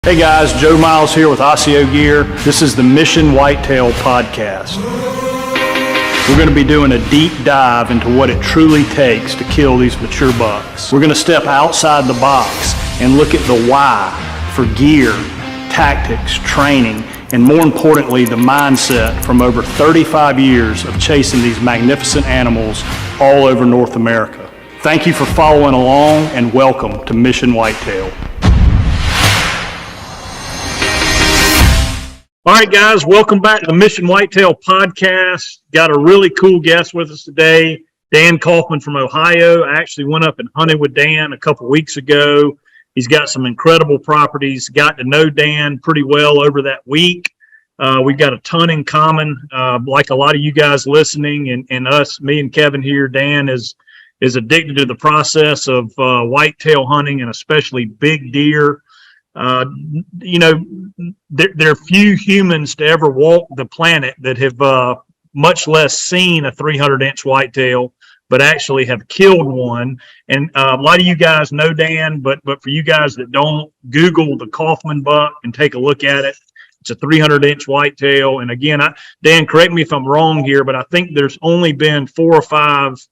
Hey guys, Joe Miles here with Osseo Gear. This is the Mission Whitetail podcast. We're going to be doing a deep dive into what it truly takes to kill these mature bucks. We're going to step outside the box and look at the why for gear, tactics, training, and more importantly, the mindset from over 35 years of chasing these magnificent animals all over North America. Thank you for following along and welcome to Mission Whitetail. All right, guys, welcome back to the Mission Whitetail podcast. Got a really cool guest with us today, Dan Coffman from Ohio. I actually went up and hunted with Dan a couple weeks ago. He's got some incredible properties. Got to know Dan pretty well over that week. We've got a ton in common, like a lot of you guys listening and us, me and Kevin here. Dan is addicted to the process of whitetail hunting and especially big deer. There are few humans to ever walk the planet that have much less seen a 300-inch whitetail, but actually have killed one. And a lot of you guys know Dan, but for you guys that don't, Google the Coffman buck and take a look at it. It's a 300-inch whitetail. And again, Dan, correct me if I'm wrong here, but I think there's only been 4 or 5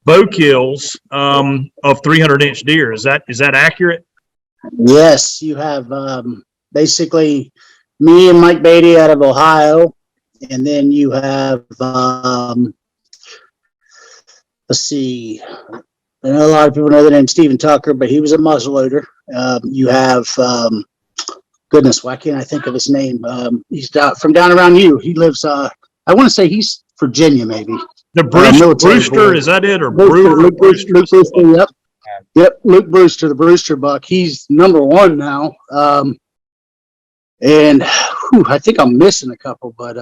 bow kills of 300-inch deer. Is that accurate? Yes, you have basically me and Mike Beatty out of Ohio, and then you have let's see, I know a lot of people know the name Stephen Tucker, but he was a muzzleloader. You have goodness, why can't I think of his name? He's from down around you. He lives I want to say he's Virginia, maybe. The Brewster, is that it, or Luke Brewster, yep. Yep, Luke Brewster, the Brewster buck. He's number 1 now. And I think I'm missing a couple, but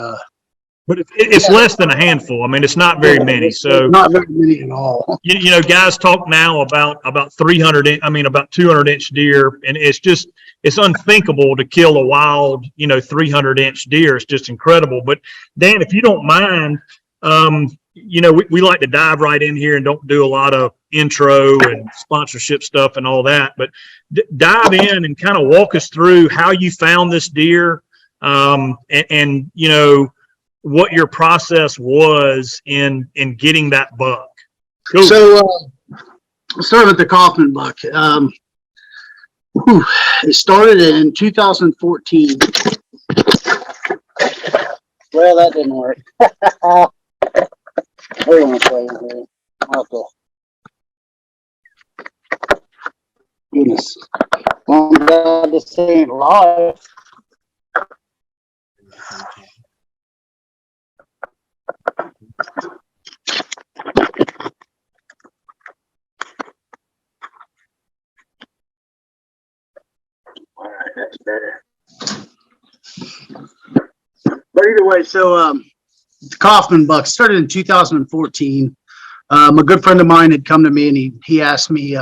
it's less than a handful. I mean, it's not very many. So not very many at all. You know, guys talk now about 200-inch deer, and it's unthinkable to kill a wild, 300-inch deer. It's just incredible. But Dan, if you don't mind, we like to dive right in here and don't do a lot of intro and sponsorship stuff and all that, but dive in and kind of walk us through how you found this deer, and what your process was in getting that buck. Go. So I'll start with the Coffman buck. It started in 2014. Well, that didn't work. Hold on a second. Goodness. Well, I'm glad this ain't live. All right, that's better. But either way, so the Coffman buck started in 2014. A good friend of mine had come to me and he asked me,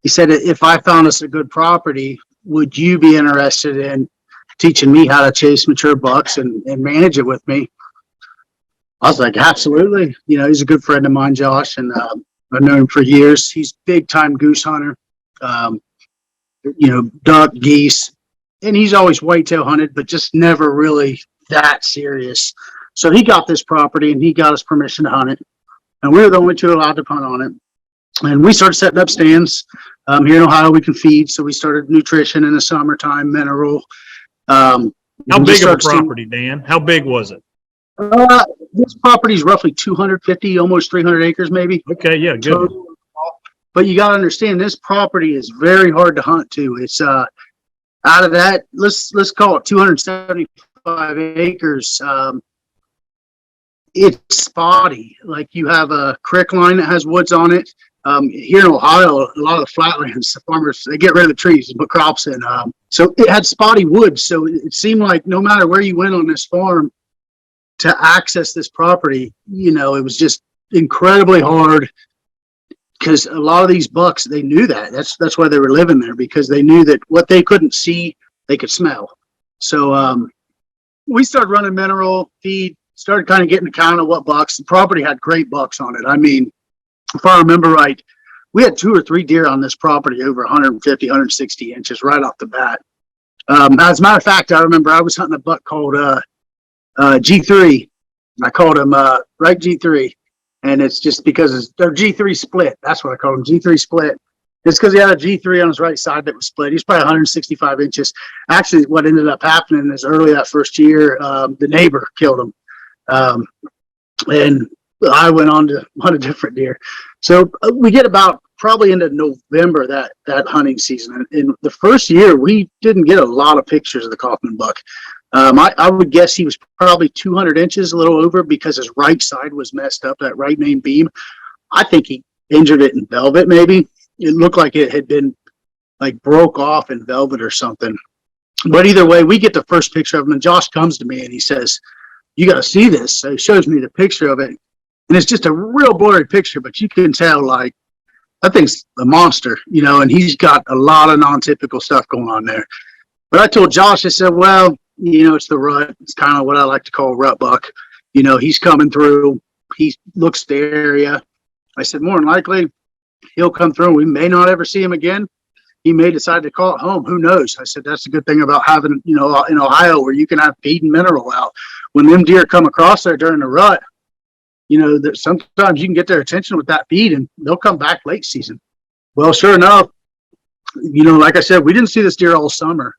he said, if I found us a good property, would you be interested in teaching me how to chase mature bucks and manage it with me? I was like, absolutely. He's a good friend of mine, Josh, and I've known him for years. He's big time goose hunter, duck, geese, and he's always whitetail hunted, but just never really that serious. So he got this property and he got us permission to hunt it. And we were the only 2 allowed to hunt on it. And we started setting up stands. Here in Ohio, we can feed. So we started nutrition in the summertime, mineral. How big of a property, Dan? How big was it? This property is roughly 250, almost 300 acres, maybe. Okay, yeah, good. But you got to understand, this property is very hard to hunt too. It's out of that, let's call it 275 acres. It's spotty. Like you have a creek line that has woods on it. Here in Ohio, a lot of the flatlands, the farmers, they get rid of the trees and put crops in. So it had spotty woods. So it seemed like no matter where you went on this farm to access this property, it was just incredibly hard, because a lot of these bucks, they knew that. That's why they were living there, because they knew that what they couldn't see, they could smell. So we started running mineral feed, started kind of getting a count of what bucks. The property had great bucks on it. I mean, if I remember right, we had 2 or 3 deer on this property over 150, 160 inches right off the bat. As a matter of fact, I remember I was hunting a buck called G3. I called him right G3, and it's just because they're G3 split. That's what I call him, G3 split. It's because he had a G3 on his right side that was split. He's probably 165 inches. Actually, what ended up happening is early that first year, the neighbor killed him. And I went on to hunt a different deer. So we get about probably into November that hunting season. And the first year, we didn't get a lot of pictures of the Coffman buck. I would guess he was probably 200 inches, a little over, because his right side was messed up, that right main beam. I think he injured it in velvet, maybe. It looked like it had been like broke off in velvet or something. But either way, we get the first picture of him, and Josh comes to me and he says, "You got to see this." So he shows me the picture of it, and it's just a real blurry picture, but you can tell like that thing's a monster, you know, and he's got a lot of non-typical stuff going on there. But I told Josh, I said, well, you know, it's the rut. It's kind of what I like to call a rut buck. You know, he's coming through. He looks the area. I said, more than likely, he'll come through and we may not ever see him again. He may decide to call it home. Who knows? I said, that's the good thing about having, you know, in Ohio where you can have feed and mineral out. When them deer come across there during the rut, you know, that sometimes you can get their attention with that feed and they'll come back late season. Well, sure enough, you know, like I said, we didn't see this deer all summer.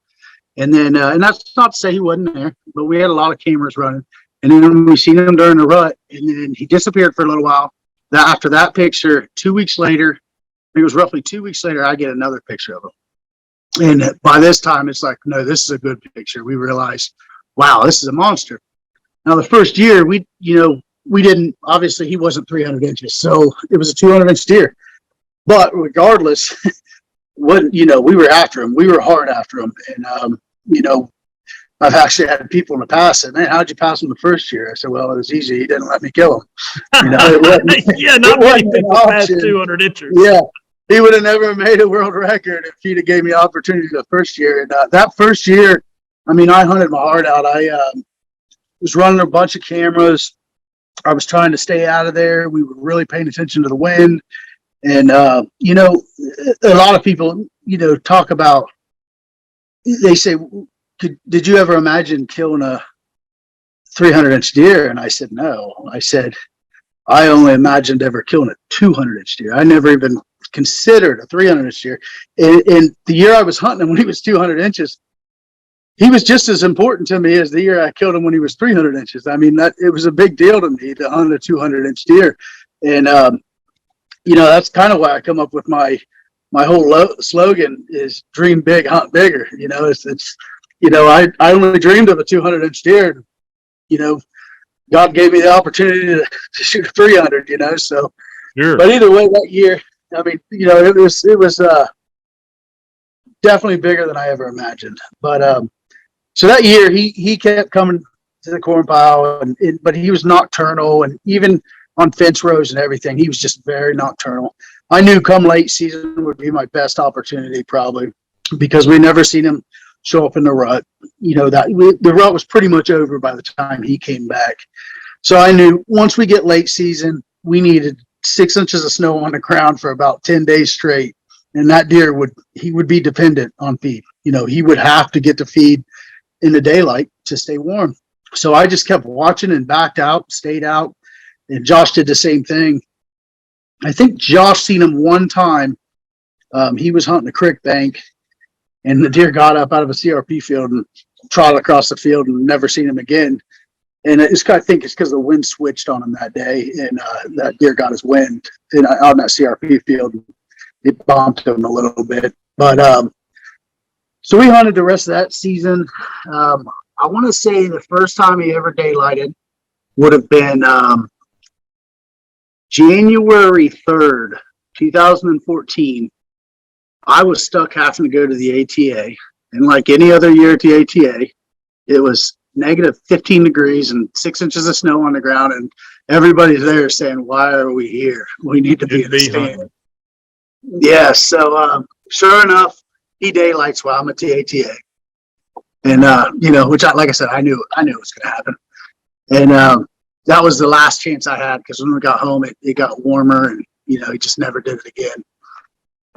And then, and that's not to say he wasn't there, but we had a lot of cameras running. And then we seen him during the rut, and then he disappeared for a little while. After that picture, 2 weeks later, it was roughly 2 weeks later, I get another picture of him. And by this time, it's like, no, this is a good picture. We realized, wow, this is a monster. Now, the first year, we didn't, obviously, he wasn't 300 inches. So it was a 200-inch deer. But regardless, we were after him. We were hard after him. And, you know, I've actually had people in the past say, man, how'd you pass him the first year? I said, well, it was easy. He didn't let me kill him. You know, yeah, not many people pass 200 inches. Yeah. He would have never made a world record if he'd have gave me the opportunity the first year. And that first year, I mean, I hunted my heart out. I was running a bunch of cameras. I was trying to stay out of there. We were really paying attention to the wind. And, you know, a lot of people, you know, talk about, they say, did you ever imagine killing a 300-inch deer? And I said, no. I said, I only imagined ever killing a 200-inch deer. I never even considered a 300-inch deer. And the year I was hunting him when he was 200 inches, he was just as important to me as the year I killed him when he was 300 inches. I mean, it was a big deal to me to hunt a 200-inch deer. And, you know, that's kind of why I come up with my whole slogan is dream big, hunt bigger. You know, it's you know, I only dreamed of a 200-inch deer. You know, God gave me the opportunity to shoot a 300, you know, so. Sure. But either way, that year, I mean, you know, it was definitely bigger than I ever imagined. But so that year, he kept coming to the corn pile, but he was nocturnal, and even on fence rows and everything, he was just very nocturnal. I knew come late season would be my best opportunity, probably, because we never seen him show up in the rut. You know, the rut was pretty much over by the time he came back. So I knew once we get late season, we needed 6 inches of snow on the ground for about 10 days straight. And that deer would be dependent on feed. You know, he would have to get the feed in the daylight to stay warm. So I just kept watching and backed out, stayed out. And Josh did the same thing. I think Josh seen him one time. He was hunting a creek bank, and the deer got up out of a CRP field and trotted across the field, and never seen him again. And I think it's because the wind switched on him that day, and that deer got his wind on that CRP field. It bumped him a little bit. But so we hunted the rest of that season. I want to say the first time he ever daylighted would have been January 3rd, 2014. I was stuck having to go to the ATA. And like any other year at the ATA, it was negative 15 degrees and 6 inches of snow on the ground. And everybody's there saying, why are we here? We need to be in the stand. Yeah, so sure enough, he daylights while I'm at the ATA. And, you know, which, like I said, I knew it was going to happen. And that was the last chance I had, because when we got home, it got warmer, and, you know, he just never did it again.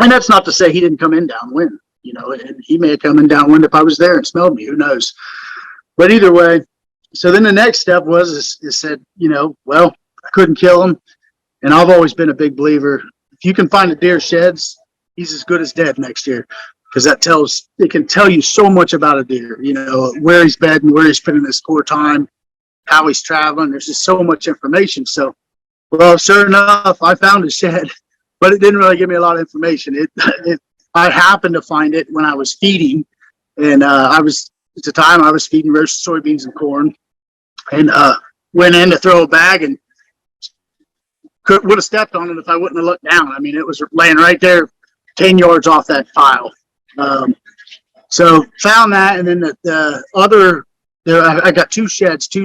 And that's not to say he didn't come in downwind, and he may have come in downwind if I was there and smelled me, who knows. But either way, so then the next step was said, well, I couldn't kill him. And I've always been a big believer. If you can find a deer sheds, he's as good as dead next year. Because it can tell you so much about a deer, where he's bedding, where he's spending his core time, how he's traveling. There's just so much information. So, well, sure enough, I found a shed, but it didn't really give me a lot of information. I happened to find it when I was feeding, and at the time I was feeding roasted soybeans and corn, and went in to throw a bag and would have stepped on it if I wouldn't have looked down. I mean, it was laying right there, 10 yards off that file. So found that, and then I got two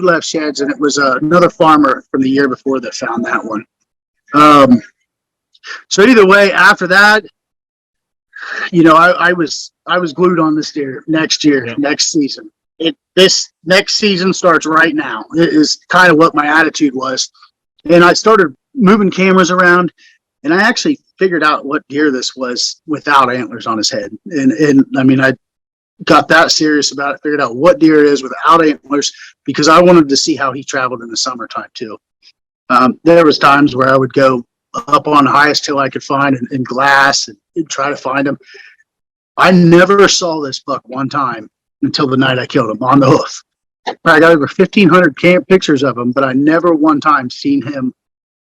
left sheds, and it was another farmer from the year before that found that one. So either way, after that, I was glued on this deer next year, next season. This next season starts right now. It is kind of what my attitude was. And I started moving cameras around, and I actually figured out what deer this was without antlers on his head. And I mean, I got that serious about it, figured out what deer it is without antlers, because I wanted to see how he traveled in the summertime too. There was times where I would go up on the highest hill I could find in glass and try to find him. I never saw this buck one time until the night I killed him on the hoof. I got over 1,500 camp pictures of him, but I never one time seen him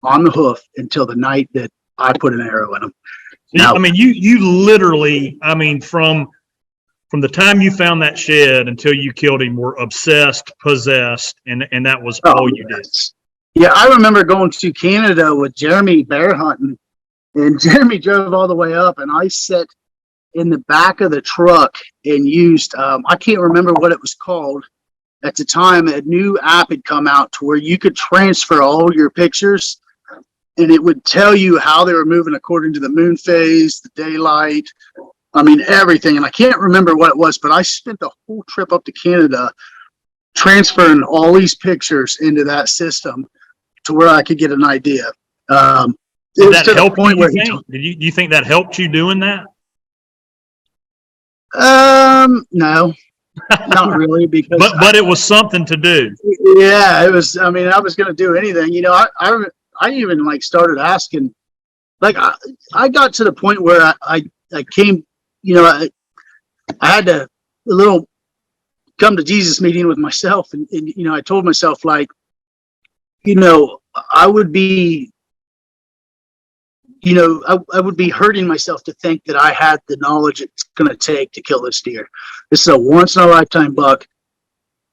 on the hoof until the night that I put an arrow in him. Now, I mean, you literally, I mean, from the time you found that shed until you killed him, were obsessed, possessed, and that was all you did. Yeah, I remember going to Canada with Jeremy bear hunting, and Jeremy drove all the way up, and I sat in the back of the truck and used, I can't remember what it was called. At the time, a new app had come out to where you could transfer all your pictures, and it would tell you how they were moving according to the moon phase, the daylight, I mean, everything. And I can't remember what it was, but I spent the whole trip up to Canada transferring all these pictures into that system to where I could get an idea. Did that help you? Do you think that helped you doing that? No, not really, because but it was something to do. Yeah, it was. I mean, I was going to do anything. I even started asking. I got to the point where I came. I had a little come to Jesus meeting with myself, and I told myself I would be. I would be hurting myself to think that I had the knowledge it's going to take to kill this deer. This is a once-in-a-lifetime buck.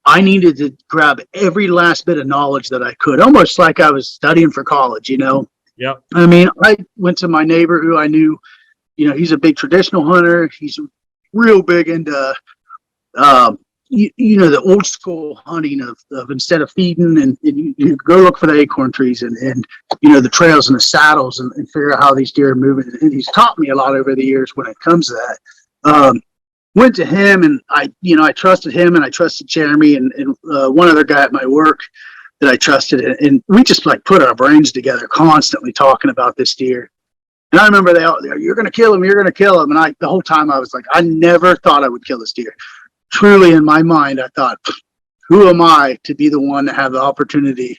I needed to grab every last bit of knowledge that I could, almost like I was studying for college, Yeah. I mean, I went to my neighbor who I knew, he's a big traditional hunter. He's real big into, the old school hunting of instead of feeding and you go look for the acorn trees and the trails and the saddles and figure out how these deer are moving. And he's taught me a lot over the years when it comes to that. Went to him and I trusted him and I trusted Jeremy and one other guy at my work that I trusted. And we just put our brains together constantly talking about this deer. And I remember you're going to kill him. You're going to kill him. And the whole time I was like, I never thought I would kill this deer. Truly in my mind, I thought, who am I to be the one to have the opportunity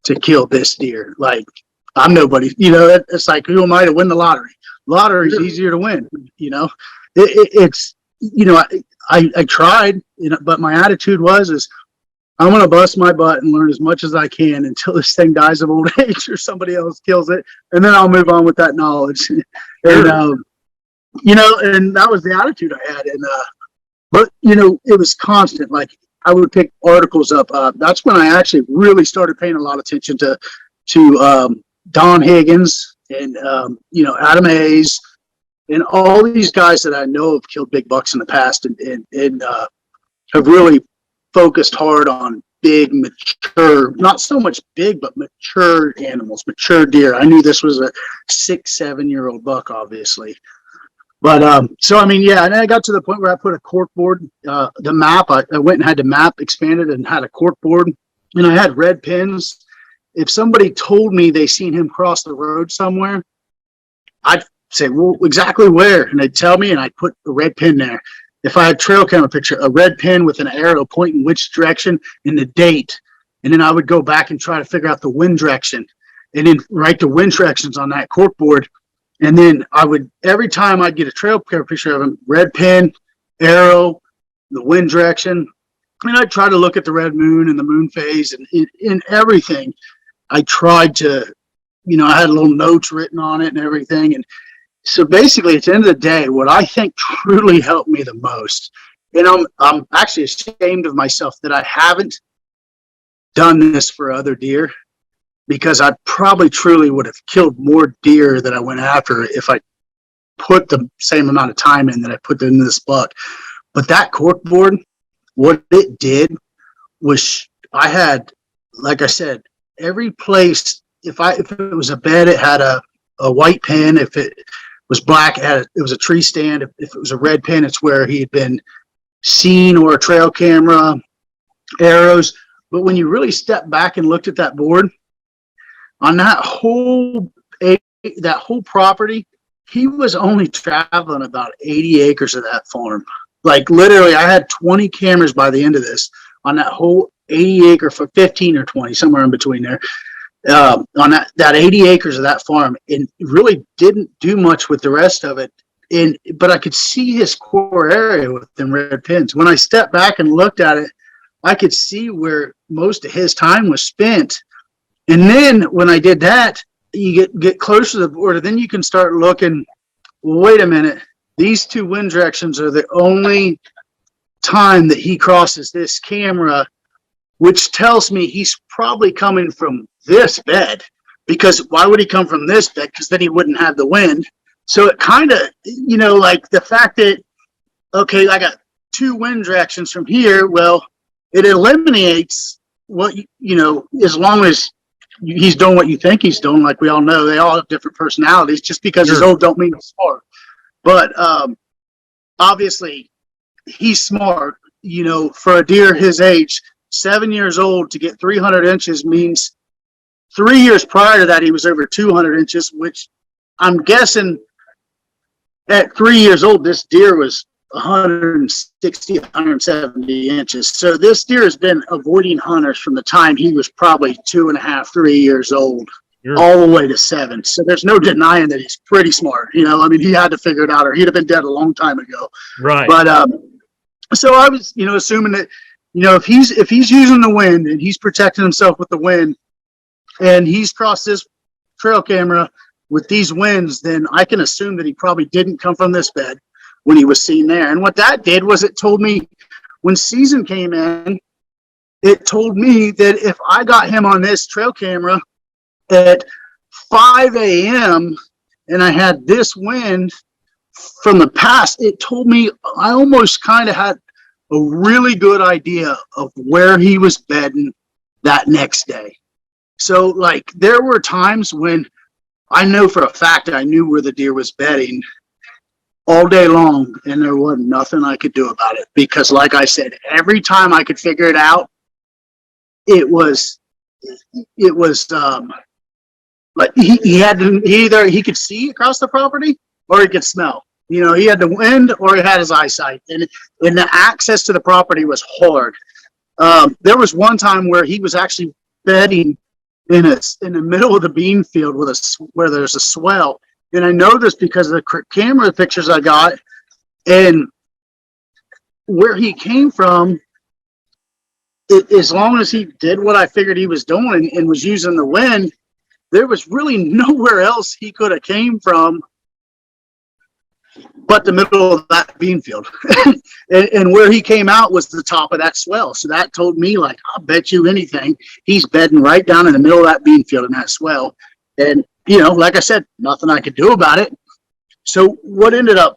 to kill this deer? I'm nobody, it's like, who am I to win the lottery? Lottery's easier to win, it's, I tried, but my attitude is I'm going to bust my butt and learn as much as I can until this thing dies of old age or somebody else kills it. And then I'll move on with that knowledge. And, and that was the attitude I had. And, but, it was constant. I would pick articles up. That's when I actually really started paying a lot of attention to Don Higgins and, Adam Hayes and all these guys that I know have killed big bucks in the past and have really focused hard on big, mature, not so much big, but mature animals, mature deer. I knew this was a 6-7-year-old buck, obviously. But, so, I mean, yeah, and then I got to the point where I put a cork board, the map, I went and had the map expanded and had a cork board, and I had red pins. If somebody told me they seen him cross the road somewhere, I'd say, well, exactly where? And they'd tell me, and I'd put a red pin there. If I had trail camera picture, a red pin with an arrow pointing which direction and the date. And then I would go back and try to figure out the wind direction and then write the wind directions on that cork board. And then I would, every time I'd get a trail camera picture of him, red pin, arrow, the wind direction. And I'd try to look at the red moon and the moon phase and in everything. I tried to, I had little notes written on it and everything. And so basically, at the end of the day, what I think truly helped me the most, and I'm actually ashamed of myself that I haven't done this for other deer, because I probably truly would have killed more deer that I went after if I put the same amount of time in that I put into this buck. But that cork board, what it did was I had, like I said, every place, if it was a bed, it had a white pin. If it was black, it was a tree stand. If it was a red pin, it's where he had been seen, or a trail camera, arrows. But when you really step back and looked at that board, on that whole property, he was only traveling about 80 acres of that farm. Like literally, I had 20 cameras by the end of this on that whole 80 acre, for 15 or 20, somewhere in between there. On that 80 acres of that farm, and really didn't do much with the rest of it. But I could see his core area with them red pins. When I stepped back and looked at it, I could see where most of his time was spent. And then when I did that, you get closer to the border, then you can start looking, well, wait a minute, these two wind directions are the only time that he crosses this camera, which tells me he's probably coming from this bed. Because why would he come from this bed? Because then he wouldn't have the wind. So it kind of, like the fact that, okay, I got two wind directions from here. Well, it eliminates what, as long as he's doing what you think he's doing. Like we all know, they all have different personalities. Just because he's old don't mean he's smart. But obviously, he's smart. For a deer his age, 7 years old, to get 300 inches means 3 years prior to that, he was over 200 inches, which I'm guessing at 3 years old, this deer was 160, 170 inches. So this deer has been avoiding hunters from the time he was probably 2.5, 3 years old, all the way to 7. So there's no denying that he's pretty smart. He had to figure it out, or he'd have been dead a long time ago. Right. But so I was, assuming that, if he's using the wind and he's protecting himself with the wind, and he's crossed this trail camera with these winds, then I can assume that he probably didn't come from this bed when he was seen there. And what that did was it told me, when season came in, it told me that if I got him on this trail camera at 5 a.m. and I had this wind from the past, it told me I almost kind of had a really good idea of where he was bedding that next day. So, like, there were times when I know for a fact I knew where the deer was bedding all day long, and there wasn't nothing I could do about it. Because, like I said, every time I could figure it out, it was like he had to, either he could see across the property or he could smell. He had the wind or he had his eyesight, and the access to the property was hard. There was one time where he was actually bedding in the middle of the bean field where there's a swell, and I know this because of the camera pictures I got, and where he came from. As long as he did what I figured he was doing and was using the wind, there was really nowhere else he could have came from but the middle of that bean field. and where he came out was the top of that swell. So that told me, like, I'll bet you anything, he's bedding right down in the middle of that bean field in that swell. And, like I said, nothing I could do about it. So what ended up,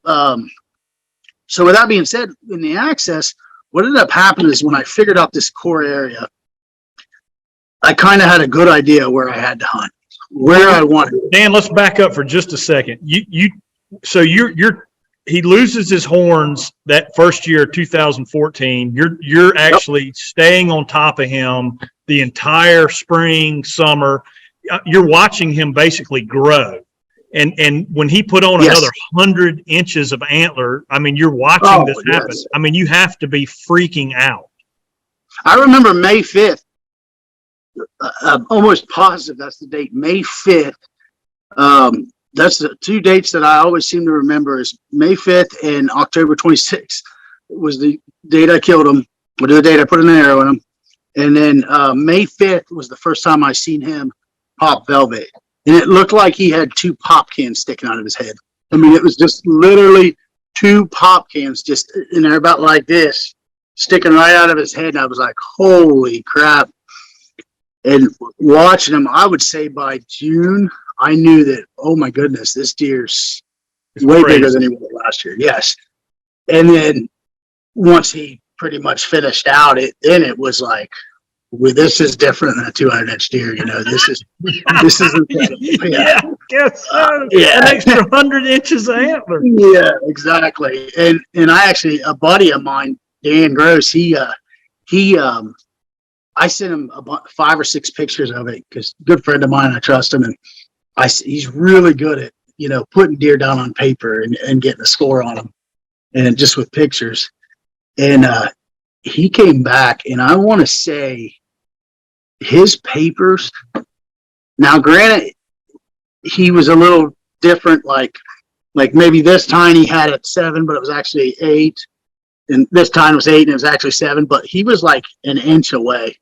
so with that being said, in the access, what ended up happening is when I figured out this core area, I kind of had a good idea where I had to hunt, where I wanted. Dan, let's back up for just a second. So he loses his horns that first year, 2014. You're actually staying on top of him the entire spring, summer. You're watching him basically grow. And when he put on Yes. another 100 inches of antler, I mean, you're watching Oh, this happen. yes. I mean, you have to be freaking out. I remember May 5th. I'm almost positive that's the date, May 5th. That's the two dates that I always seem to remember is May 5th and October 26th was the date I killed him, or the date I put an arrow in him. And then May 5th was the first time I seen him pop velvet. And it looked like he had two pop cans sticking out of his head. I mean, it was just literally two pop cans just in there about like this, sticking right out of his head. And I was like, holy crap. And watching him, I would say by June, I knew that, oh my goodness, this deer's way bigger than he was last year. Yes. And then once he pretty much finished out, then it was like, well, this is different than a 200-inch deer. You know, this is incredible. Yeah, guess so. Yeah. An extra 100 inches of antler. Yeah, exactly. And I actually, a buddy of mine, Dan Gross, I sent him 5 or 6 pictures of it because good friend of mine, I trust him, and he's really good at, you know, putting deer down on paper and getting a score on them, and just with pictures. And he came back, and I want to say his papers. Now, granted, he was a little different. Like maybe this time he had it 7, but it was actually 8, and this time it was 8, and it was actually 7. But he was like an inch away,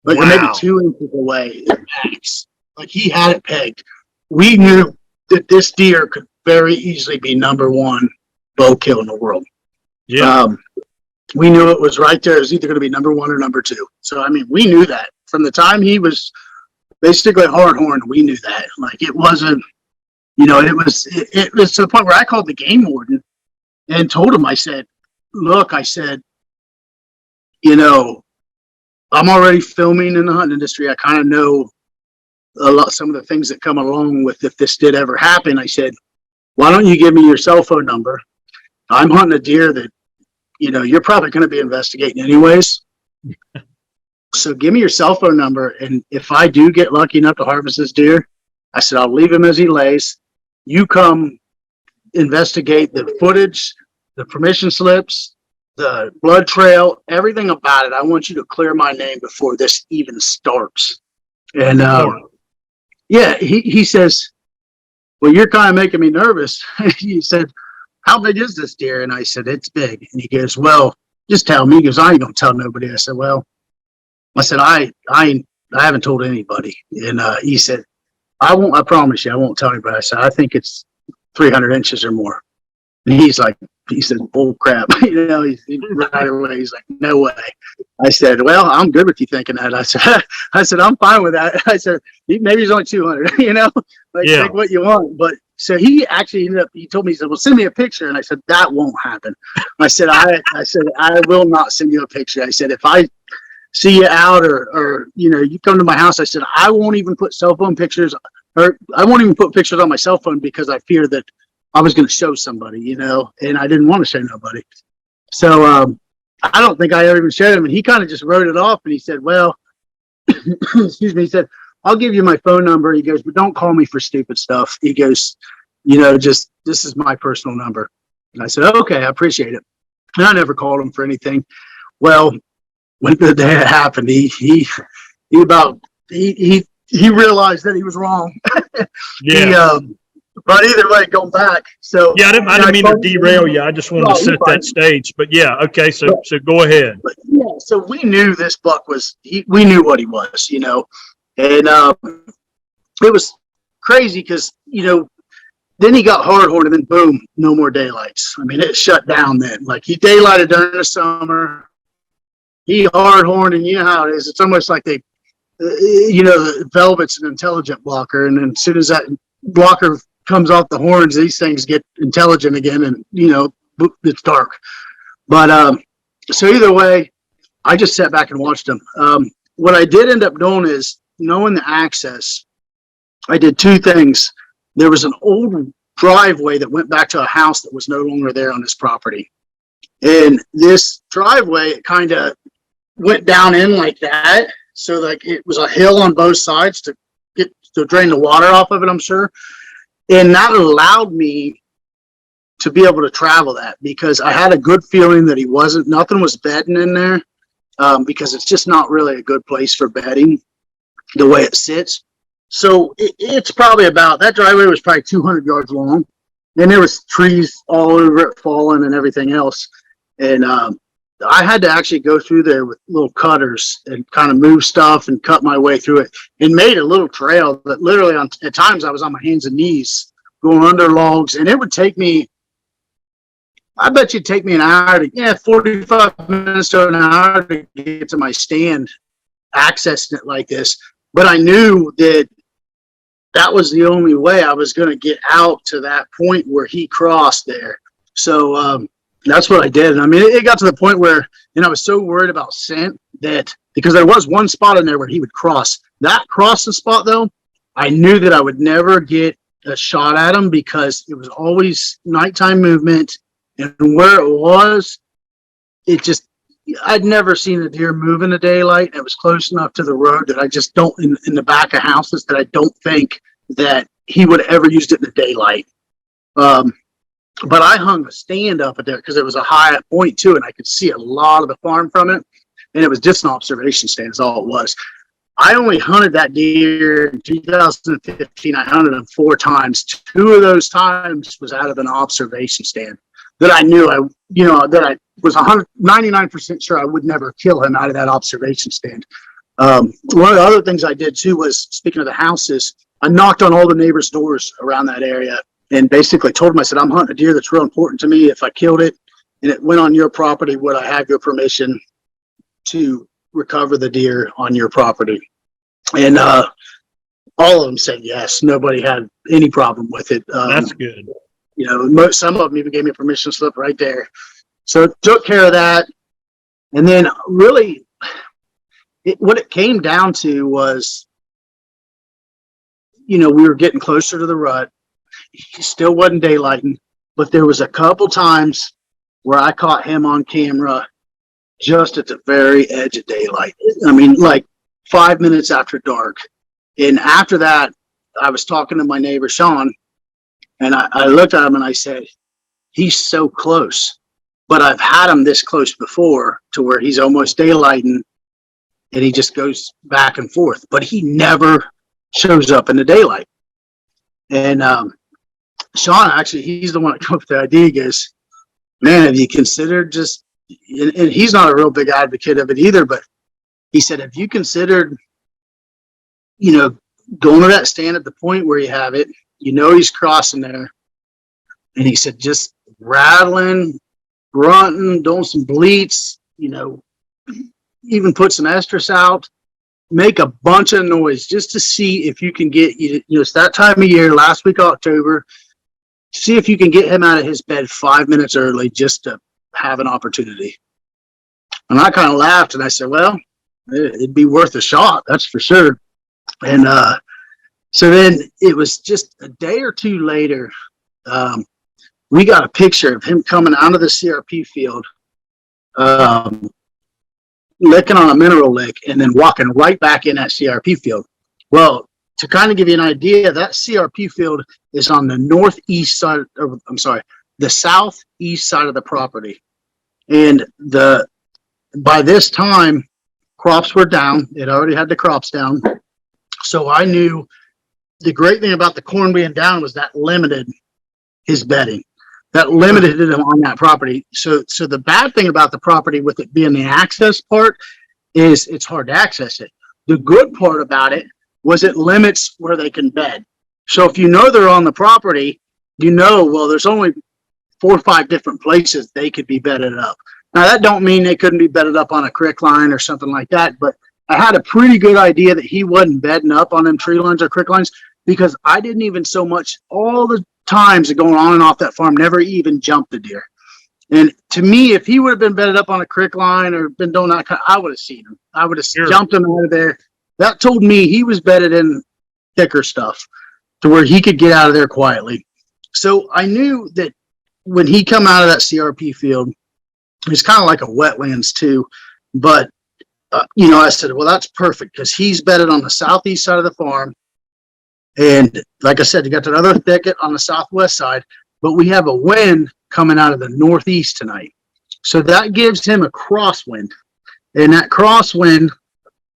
like maybe 2 inches away at max. Like he had it pegged. We knew that this deer could very easily be number 1 bow kill in the world. Yeah. We knew it was right there. It was either going to be number 1 or number 2. So, I mean, we knew that from the time he was basically hard horn. We knew that. Like, it wasn't, you know, it was to the point where I called the game warden and told him, I said, look, I said, you know, I'm already filming in the hunting industry. I kind of know some of the things that come along with if this did ever happen. I said, why don't you give me your cell phone number? I'm hunting a deer that, you know, you're probably going to be investigating anyways. So give me your cell phone number. And if I do get lucky enough to harvest this deer, I said, I'll leave him as he lays. You come investigate the footage, the permission slips, the blood trail, everything about it. I want you to clear my name before this even starts. And yeah, he says, well, you're kind of making me nervous. He said, how big is this deer? And I said, it's big. And he goes, well, just tell me. He goes, I ain't gonna tell nobody. I said, well, I haven't told anybody. And he said, I promise you, I won't tell anybody. I said, I think it's 300 inches or more. And he said, bull crap. You know, he right away, he's like, no way. I said, well, I'm good with you thinking that. I said, I'm fine with that. I said, maybe he's only 200, you know, like think what you want. But so he actually he told me, he said, well, send me a picture. And I said, that won't happen. I said, I will not send you a picture. I said, if I see you out or, you know, you come to my house, I said, I won't even put cell phone pictures, or I won't even put pictures on my cell phone because I fear that I was going to show somebody, you know, and I didn't want to show nobody. So I don't think I ever even showed him. And he kind of just wrote it off. And he said, well, excuse me. He said, I'll give you my phone number. He goes, but don't call me for stupid stuff. He goes, you know, just this is my personal number. And I said, okay, I appreciate it. And I never called him for anything. Well, when the day it happened, he realized that he was wrong. Yeah. But either way, going back. So yeah, I didn't mean to derail you. I just wanted to set that stage. But yeah, okay. So go ahead. But yeah, so we knew this buck was. We knew what he was, you know, and it was crazy because, you know, then he got hard horned and then boom, no more daylights. I mean, it shut down then. Like he daylighted during the summer. He hard horned, and you know how it is. It's almost like they, you know, the velvet's an intelligent blocker, and then as soon as that blocker comes off the horns, these things get intelligent again, and you know, it's dark. But so either way, I just sat back and watched them. What I did end up doing is, knowing the access, I did 2 things. There was an old driveway that went back to a house that was no longer there on this property, and this driveway, it kind of went down in like that, so like it was a hill on both sides to drain the water off of it, I'm sure. And that allowed me to be able to travel that, because I had a good feeling that nothing was bedding in there, because it's just not really a good place for bedding the way it sits. So it's probably that driveway was probably 200 yards long, and there was trees all over it falling and everything else. And I had to actually go through there with little cutters and kind of move stuff and cut my way through it, and made a little trail that literally at times I was on my hands and knees going under logs, and it would take me, I bet you'd take me an hour 45 minutes to an hour to get to my stand, accessing it like this. But I knew that was the only way I was going to get out to that point where he crossed there. So that's what I did. And I mean, it got to the point where, I was so worried about scent that, because there was one spot in there where he would cross. That crossing spot, though, I knew that I would never get a shot at him, because it was always nighttime movement. And where it was, I'd never seen a deer move in the daylight. It was close enough to the road that I just don't, in the back of houses, that I don't think that he would have ever used it in the daylight. But I hung a stand up at there because it was a high point too, and I could see a lot of the farm from it. And it was just an observation stand is all it was. I only hunted that deer in 2015. I hunted him 4 times. 2 of those times was out of an observation stand that I knew that I was 99% sure I would never kill him out of that observation stand. One of the other things I did too was, speaking of the houses, I knocked on all the neighbors' doors around that area and basically told them, I said, I'm hunting a deer that's real important to me. If I killed it and it went on your property, would I have your permission to recover the deer on your property? And all of them said yes. Nobody had any problem with it. That's good. Some of them even gave me a permission slip right there. So took care of that. And then really what it came down to was, we were getting closer to the rut. He still wasn't daylighting, but there was a couple times where I caught him on camera just at the very edge of daylight. I mean, like 5 minutes after dark. And after that, I was talking to my neighbor, Sean, and I looked at him and I said, he's so close, but I've had him this close before to where he's almost daylighting and he just goes back and forth, but he never shows up in the daylight. And Sean, actually, he's the one that came up with the idea. He goes, man, have you considered just, and he's not a real big advocate of it either, but he said, have you considered, going to that stand at the point where you have it, he's crossing there. And he said, just rattling, grunting, doing some bleats, even put some estrus out, make a bunch of noise just to see if you can get, it's that time of year, last week, October, see if you can get him out of his bed 5 minutes early just to have an opportunity. And I kind of laughed and I said, well, it'd be worth a shot. That's for sure. And, so then it was just a day or two later, we got a picture of him coming out of the CRP field, licking on a mineral lick and then walking right back in that CRP field. Well, to kind of give you an idea, that CRP field is on the northeast side, the southeast side of the property. And by this time, crops were down. It already had the crops down. So I knew the great thing about the corn being down was that limited his bedding. That limited him on that property. So the bad thing about the property with it being the access part is it's hard to access it. The good part about it was it limits where they can bed. So if they're on the property, well, there's only 4 or 5 different places they could be bedded up. Now that don't mean they couldn't be bedded up on a creek line or something like that, but I had a pretty good idea that he wasn't bedding up on them tree lines or creek lines, because I didn't even so much all the times going on and off that farm, never even jumped the deer. And to me, if he would have been bedded up on a creek line or been doing that, I would have seen him. I would have jumped him out of there. That told me he was bedded in thicker stuff to where he could get out of there quietly. So I knew that when he come out of that CRP field, it's kind of like a wetlands too, but I said, well, that's perfect because he's bedded on the southeast side of the farm. And like I said, you got that other thicket on the southwest side, but we have a wind coming out of the northeast tonight. So that gives him a crosswind. And that crosswind,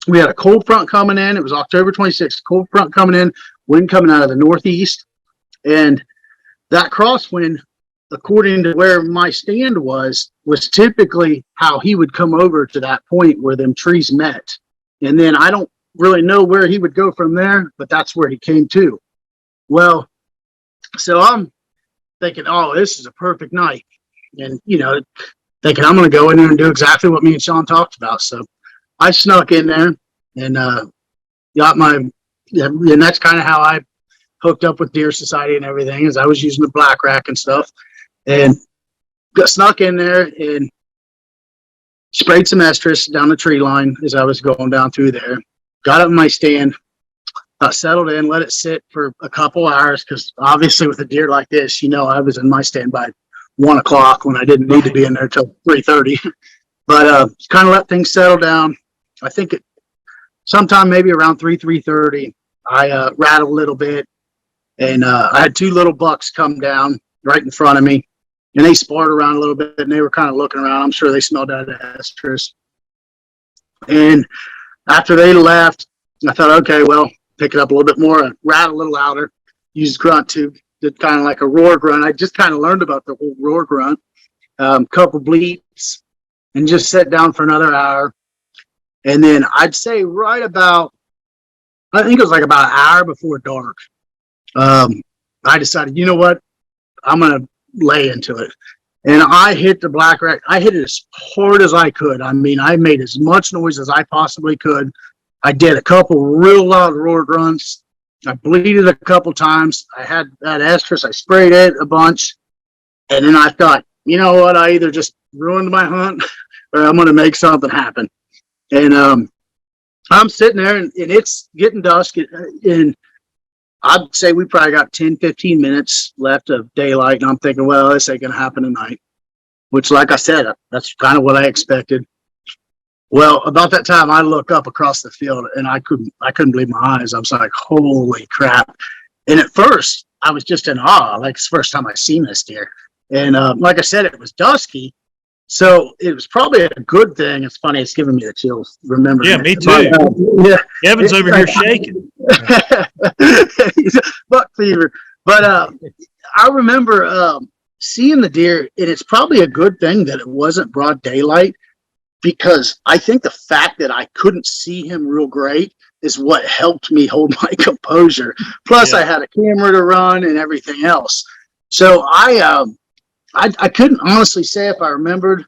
we had a cold front coming in. It was October 26th, cold front coming in, wind coming out of the northeast. And that crosswind, according to where my stand was typically how he would come over to that point where them trees met. And then I don't really know where he would go from there, but that's where he came to. Well, so I'm thinking, oh, this is a perfect night. And, thinking I'm going to go in there and do exactly what me and Sean talked about. So I snuck in there and got and that's kind of how I hooked up with Deer Society and everything, as I was using the black rack and stuff, and got snuck in there and sprayed some estrus down the tree line as I was going down through there. Got up in my stand, settled in, let it sit for a couple hours, because obviously with a deer like this, I was in my stand by 1 o'clock when I didn't need to be in there till 3:30. But kind of let things settle down. I think sometime maybe around 3:30, I rattled a little bit, and I had 2 little bucks come down right in front of me, and they sparred around a little bit, and they were kind of looking around. I'm sure they smelled out of estrus. And after they left, I thought, okay, well, pick it up a little bit more, rattle a little louder, use grunt tube, did kind of like a roar grunt. I just kind of learned about the whole roar grunt, couple bleats, and just sat down for another hour. And then I'd say right about, I think it was like about an hour before dark, I decided, you know what, I'm going to lay into it. And I hit the black rack. I hit it as hard as I could. I mean, I made as much noise as I possibly could. I did a couple real loud roar grunts. I bleeded a couple times. I had that estrus. I sprayed it a bunch. And then I thought, you know what? I either just ruined my hunt or I'm going to make something happen. And I'm sitting there, and it's getting dusk. And I'd say we probably got 10, 15 minutes left of daylight. And I'm thinking, well, this ain't going to happen tonight. Which, like I said, that's kind of what I expected. Well, about that time, I look up across the field, and I couldn't believe my eyes. I was like, holy crap. And at first, I was just in awe. Like, it's the first time I've seen this deer. And like I said, it was dusky. So it was probably a good thing. It's funny. It's giving me the chills. Remember? Yeah, me too. Yeah. Kevin's over here shaking. Buck fever. But I remember seeing the deer, and it's probably a good thing that it wasn't broad daylight, because I think the fact that I couldn't see him real great is what helped me hold my composure. Plus, I had a camera to run and everything else. So I couldn't honestly say if I remembered.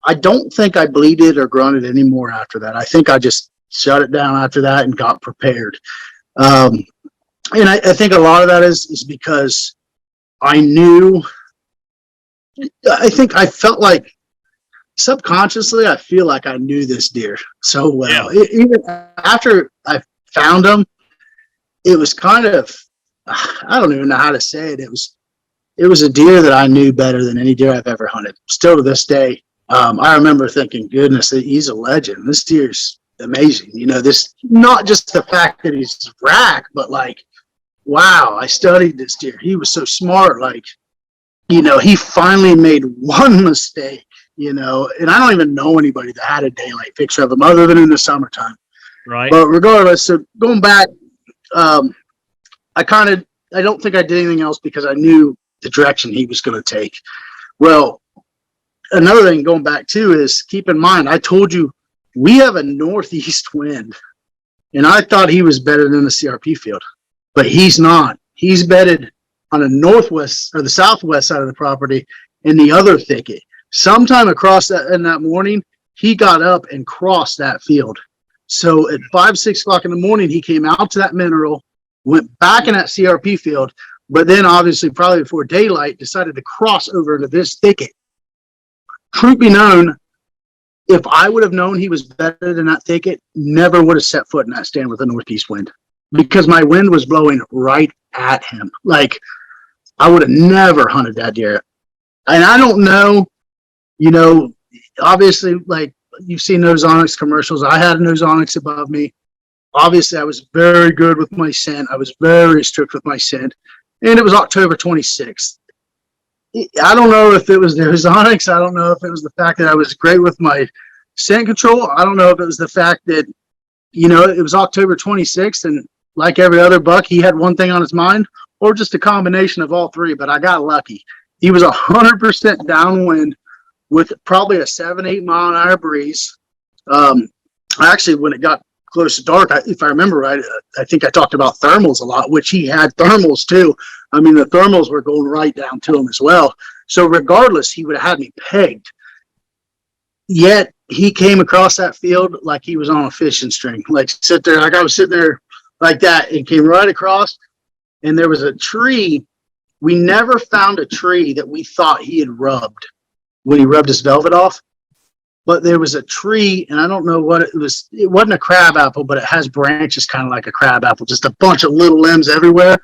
I don't think I bleated or grunted anymore after that. I think I just shut it down after that and got prepared. And I think a lot of that is because I knew, I think I felt like subconsciously, I feel like I knew this deer so well. Yeah. Even after I found him, it was kind of, I don't even know how to say it. It was a deer that I knew better than any deer I've ever hunted. Still to this day, I remember thinking, goodness, he's a legend. This deer's amazing. This, not just the fact that he's rack, but like, wow, I studied this deer. He was so smart. Like, he finally made one mistake, and I don't even know anybody that had a daylight picture of him other than in the summertime. Right. But regardless, so going back, I don't think I did anything else because I knew the direction he was going to take. Well, another thing going back too is, keep in mind, I told you we have a northeast wind, and I thought he was better than the CRP field, but he's not. He's bedded on the northwest or the southwest side of the property in the other thicket. Sometime across that in that morning, he got up and crossed that field. So at 5, 6 o'clock in the morning, he came out to that mineral, went back in that CRP field, but then obviously probably before daylight decided to cross over into this thicket. Truth be known, if I would have known he was better than that thicket, never would have set foot in that stand with a northeast wind, because my wind was blowing right at him. Like, I would have never hunted that deer. And I don't know, obviously, like, you've seen those Onyx commercials. I had those Onyx above me. obviously I was very good with my scent. I was very strict with my scent. And it was October 26th. I don't know if it was the ozonics. I don't know if it was the fact that I was great with my scent control. I don't know if it was the fact that, it was October 26th, and like every other buck, he had one thing on his mind, or just a combination of all three, but I got lucky. He was 100% downwind with probably a 7-8 mile an hour breeze. Actually, when it got close to dark, if I remember right, I think I talked about thermals a lot, which he had thermals too. I mean, the thermals were going right down to him as well. So regardless, he would have had me pegged. Yet he came across that field like he was on a fishing string, like I was sitting there like that, and came right across. And there was a tree. We never found a tree that we thought he had rubbed when he rubbed his velvet off. But there was a tree, and I don't know what it was. It wasn't a crab apple, but it has branches kind of like a crab apple, just a bunch of little limbs everywhere.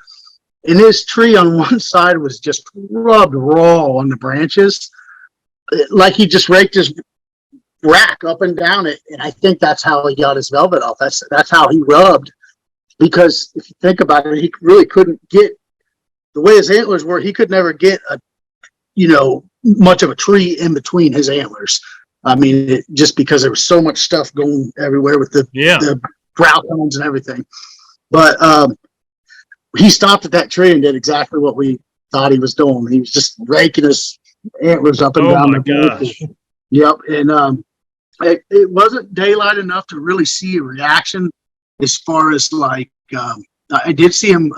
And this tree on one side was just rubbed raw on the branches, like he just raked his rack up and down it. And I think that's how he got his velvet off. That's how he rubbed. Because if you think about it, he really couldn't get, the way his antlers were, he could never get much of a tree in between his antlers. I mean, just because there was so much stuff going everywhere with the brow cones and everything. But he stopped at that tree and did exactly what we thought he was doing. He was just raking his antlers up and down. Oh my gosh. Yep. And it wasn't daylight enough to really see a reaction as far as like, I did see him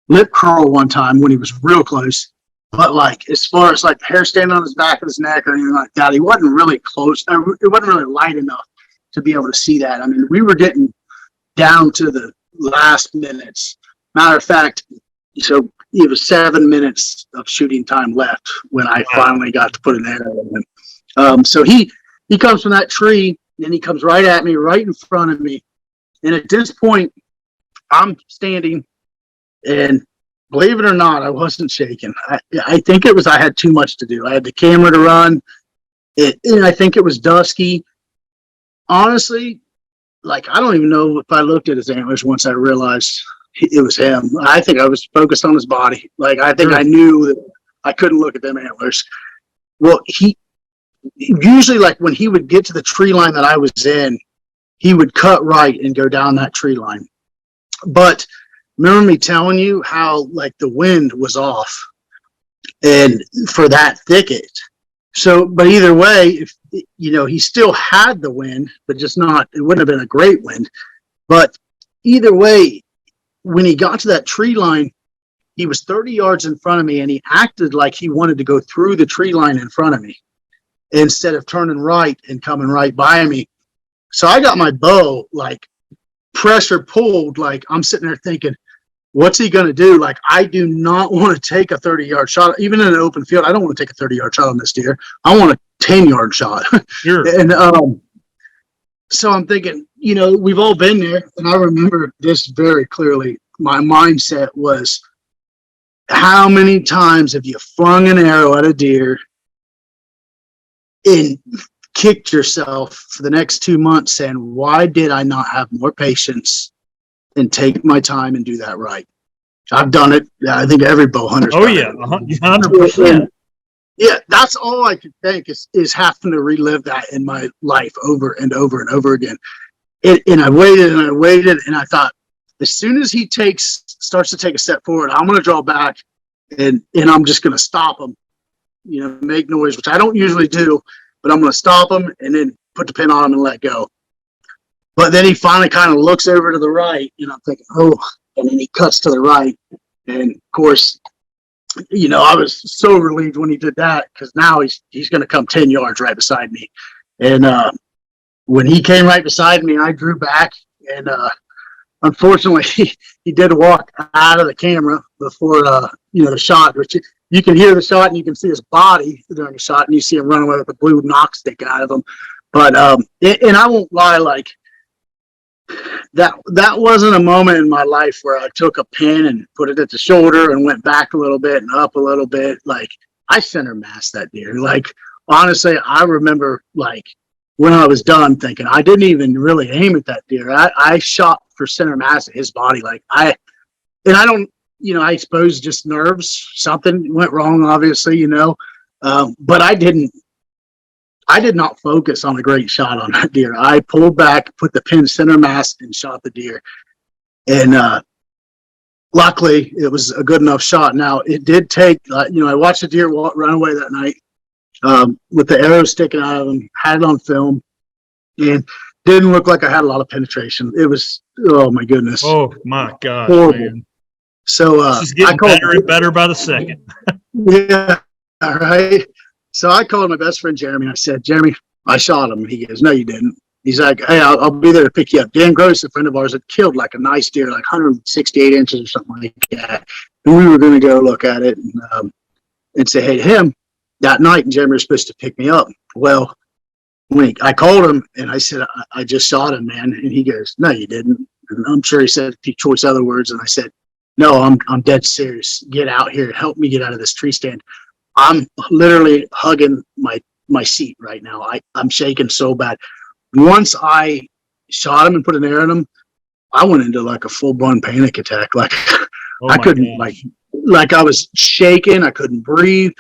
lip curl one time when he was real close. But like, as far as like hair standing on his back of his neck or anything like that, he wasn't really close. It wasn't really light enough to be able to see that. I mean, we were getting down to the last minutes. Matter of fact, so it was 7 minutes of shooting time left when I finally got to put an arrow in him. So he comes from that tree, and he comes right at me, right in front of me. And at this point, I'm standing, and believe it or not, I wasn't shaking. I think it was I had too much to do. I had the camera to run. And I think it was dusky. Honestly, like, I don't even know if I looked at his antlers once I realized it was him. I think I was focused on his body. Like, I think I knew that I couldn't look at them antlers. Well, he usually, like, when he would get to the tree line that I was in, he would cut right and go down that tree line. But remember me telling you how, like, the wind was off and for that thicket. So, but either way, if he still had the wind, but just not, it wouldn't have been a great wind. But either way, when he got to that tree line, he was 30 yards in front of me, and he acted like he wanted to go through the tree line in front of me instead of turning right and coming right by me. So I got my bow, like, pressure pulled. Like, I'm sitting there thinking, what's he going to do? Like, I do not want to take a 30-yard shot. Even in an open field, I don't want to take a 30-yard shot on this deer. I want a 10-yard shot. Sure. And so I'm thinking, we've all been there. And I remember this very clearly. My mindset was, how many times have you flung an arrow at a deer and kicked yourself for the next 2 months saying, why did I not have more patience and take my time and do that right? I've done it. I think every bow hunter's done yeah, it. 100%. Yeah, that's all I could think is having to relive that in my life over and over and over again. And I waited and I waited, and I thought, as soon as he starts to take a step forward, I'm going to draw back, and I'm just going to stop him, make noise, which I don't usually do, but I'm going to stop him and then put the pin on him and let go. But then he finally kind of looks over to the right, and I'm thinking, oh, and then he cuts to the right. And of course, I was so relieved when he did that, because now he's going to come 10 yards right beside me. And when he came right beside me, I drew back, and unfortunately, he did walk out of the camera before the shot, which you can hear the shot and you can see his body during the shot, and you see him run away with a blue knock sticking out of him. But and I won't lie, like, that wasn't a moment in my life where I took a pin and put it at the shoulder and went back a little bit and up a little bit. Like, I center massed that deer. Like, honestly, I remember, like, when I was done thinking, I didn't even really aim at that deer. I shot for center mass of his body. I don't, I suppose just nerves, something went wrong, obviously, but I did not focus on a great shot on that deer. I pulled back, put the pin center mass, and shot the deer. And luckily, it was a good enough shot. Now, it did take, I watched the deer run away that night with the arrow sticking out of him, had it on film, and didn't look like I had a lot of penetration. It was, oh my goodness. Oh my gosh, horrible. man. So this is getting better and better by the second. Yeah, all right. So I called my best friend Jeremy. I said, Jeremy, I shot him. He goes, no, you didn't. He's like, hey, I'll be there to pick you up. Dan Gross, a friend of ours, had killed like a nice deer, like 168 inches or something like that. And we were going to go look at it and say hey to him that night. And Jeremy was supposed to pick me up. Well, I called him and I said, I just shot him, man. And he goes, no, you didn't. And I'm sure he said a few choice other words. And I said, no, I'm dead serious. Get out here. Help me get out of this tree stand. I'm literally hugging my seat right now. I'm shaking so bad. Once I shot him and put an arrow in him, I went into like a full-blown panic attack. Like I couldn't, like I was shaking. I couldn't breathe.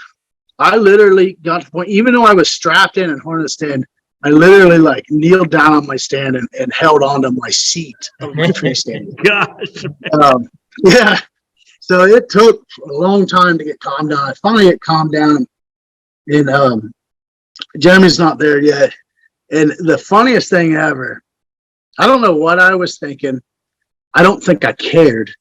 I literally got to the point, even though I was strapped in and harnessed in, I literally like kneeled down on my stand and held onto my seat of my tree stand. Gosh. Yeah. So it took a long time to get calmed down. I finally get calmed down, and Jeremy's not there yet. And the funniest thing ever, I don't know what I was thinking. I don't think I cared,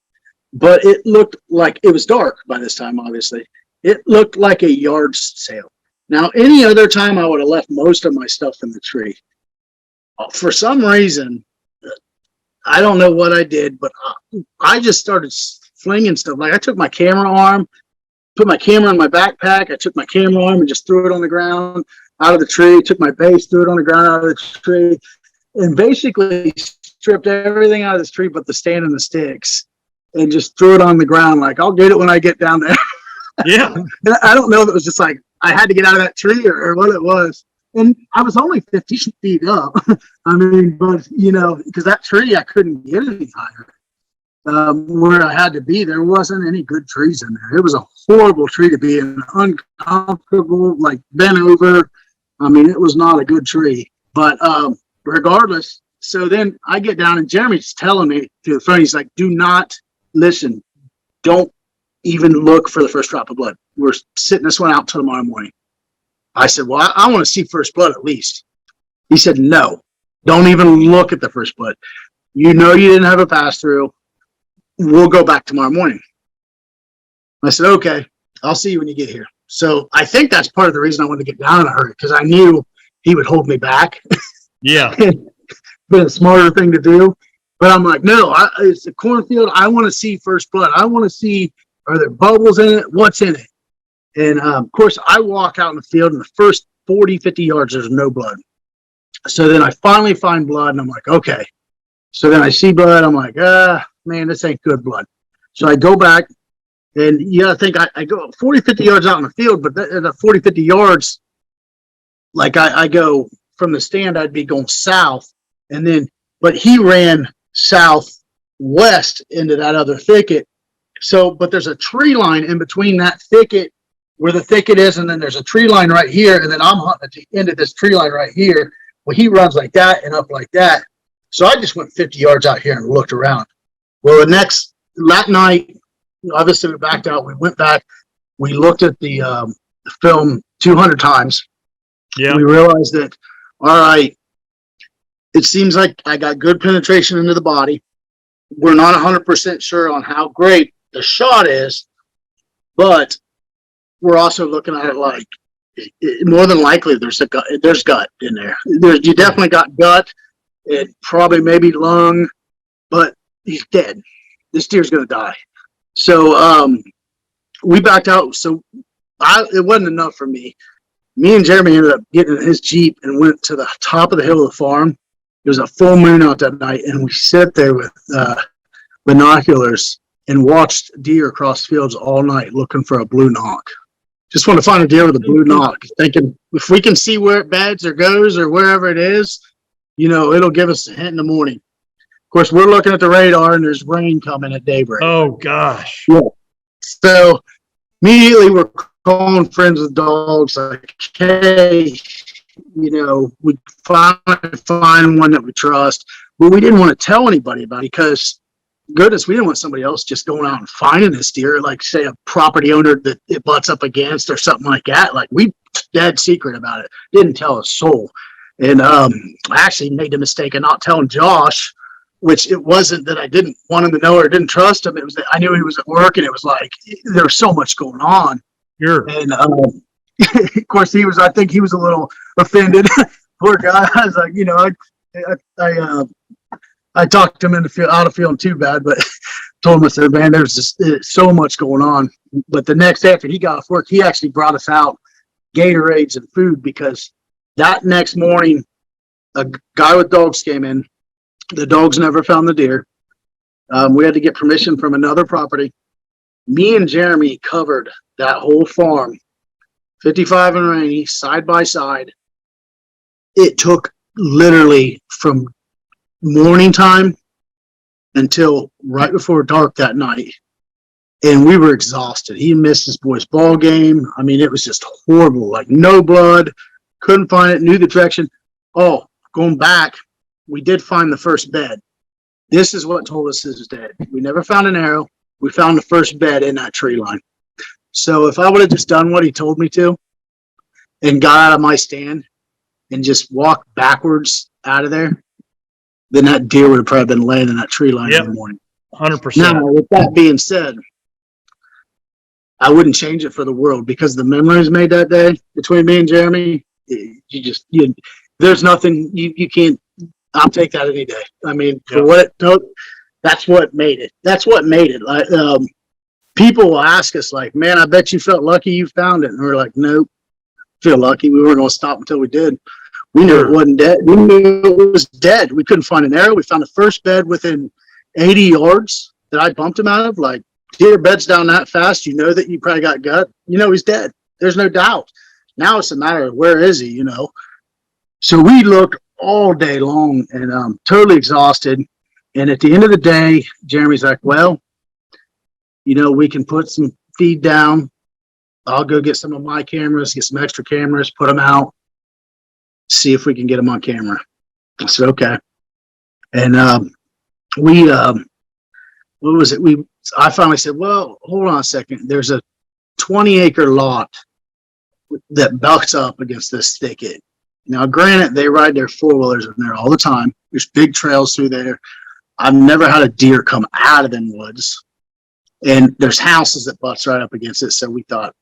but it looked like it was dark by this time, obviously. It looked like a yard sale. Now, any other time I would have left most of my stuff in the tree. For some reason, I don't know what I did, but I just started flinging stuff. Like I took my camera arm, put my camera in my backpack. I took my camera arm and just threw it on the ground out of the tree, took my base, threw it on the ground out of the tree, and basically stripped everything out of this tree but the stand and the sticks and just threw it on the ground. Like, I'll get it when I get down there. Yeah. I don't know if it was just like I had to get out of that tree or what it was. And I was only 15 feet up. I mean, but, because that tree, I couldn't get any higher. Where I had to be, there wasn't any good trees in there. It was a horrible tree to be in, uncomfortable, like bent over. I mean, it was not a good tree. But regardless, so then I get down and Jeremy's telling me to the front, he's like, do not listen. Don't even look for the first drop of blood. We're sitting this one out till tomorrow morning. I said, well, I want to see first blood at least. He said, no, don't even look at the first blood. You didn't have a pass through. We'll go back tomorrow morning. I said, okay, I'll see you when you get here. So I think that's part of the reason I wanted to get down in a hurry, because I knew he would hold me back. Yeah. Been a smarter thing to do. But I'm like, no, it's a cornfield. I want to see first blood. I want to see, are there bubbles in it? What's in it? And of course, I walk out in the field, and the first 40, 50 yards, there's no blood. So then I finally find blood, and I'm like, okay. So then I see blood. I'm like, man, this ain't good blood. So I go back, and I think I go 40, 50 yards out in the field, but the 40, 50 yards, like I go from the stand, I'd be going south, but he ran southwest into that other thicket. So, but there's a tree line in between that thicket where the thicket is, and then there's a tree line right here, and then I'm hunting at the end of this tree line right here. Well, he runs like that and up like that. So I just went 50 yards out here and looked around. Well, that night, obviously we backed out. We went back. We looked at the film 200 times. Yeah. We realized that, all right, it seems like I got good penetration into the body. We're not 100% sure on how great the shot is, but we're also looking at it like more than likely there's gut in there. You definitely got gut. It probably maybe lung, but he's dead. This deer's going to die. So we backed out. So it wasn't enough for me. Me and Jeremy ended up getting in his Jeep and went to the top of the hill of the farm. It was a full moon out that night, and we sat there with binoculars and watched deer across fields all night looking for a blue knock. Just want to find a deer with a blue knock, thinking if we can see where it beds or goes or wherever it is, it'll give us a hint in the morning. Of course, we're looking at the radar and there's rain coming at daybreak. Oh gosh. Yeah. So immediately we're calling friends with dogs like, hey, we finally find one that we trust, but we didn't want to tell anybody about it because goodness, we didn't want somebody else just going out and finding this deer, like say a property owner that it butts up against or something like that. Like we dead secret about it. Didn't tell a soul. And I actually made the mistake of not telling Josh, which it wasn't that I didn't want him to know or didn't trust him. It was that I knew he was at work and it was like, there was so much going on. Sure. And of course I think he was a little offended. Poor guy. I was like, I talked to him in the field, out of feeling too bad, but told him, I said, man, there's so much going on. But the next day after he got off work, he actually brought us out Gatorades and food because that next morning, a guy with dogs came in. The dogs never found the deer. We had to get permission from another property. Me and Jeremy covered that whole farm, 55 and rainy, side by side. It took literally from morning time until right before dark that night, and we were exhausted. He missed his boy's ball game. I mean, it was just horrible. Like no blood, couldn't find it, knew the direction. Oh, going back, we did find the first bed. This is what told us this was dead. We never found an arrow. We found the first bed in that tree line. So if I would have just done what he told me to and got out of my stand and just walked backwards out of there, then that deer would have probably been laying in that tree line in the morning. 100%. Now, with that being said, I wouldn't change it for the world because the memories made that day between me and Jeremy, there's nothing you can't. I'll take that any day. I mean, for what it took, that's what made it. That's what made it. Like people will ask us, like, "Man, I bet you felt lucky you found it," and we're like, "Nope, feel lucky. We weren't going to stop until we did." We knew it wasn't dead. We knew it was dead. We couldn't find an arrow. We found the first bed within 80 yards that I bumped him out of. Like, deer beds down that fast, that you probably got gut. He's dead. There's no doubt. Now it's a matter of where is he, So we looked all day long and totally exhausted. And at the end of the day, Jeremy's like, well, we can put some feed down. I'll go get some of my cameras, get some extra cameras, put them out. See if we can get them on camera. I said, okay. And I finally said, well, hold on a second. There's a 20-acre lot that butts up against this thicket. Now, granted, they ride their four-wheelers in there all the time. There's big trails through there. I've never had a deer come out of them woods. And there's houses that butts right up against it. So we thought,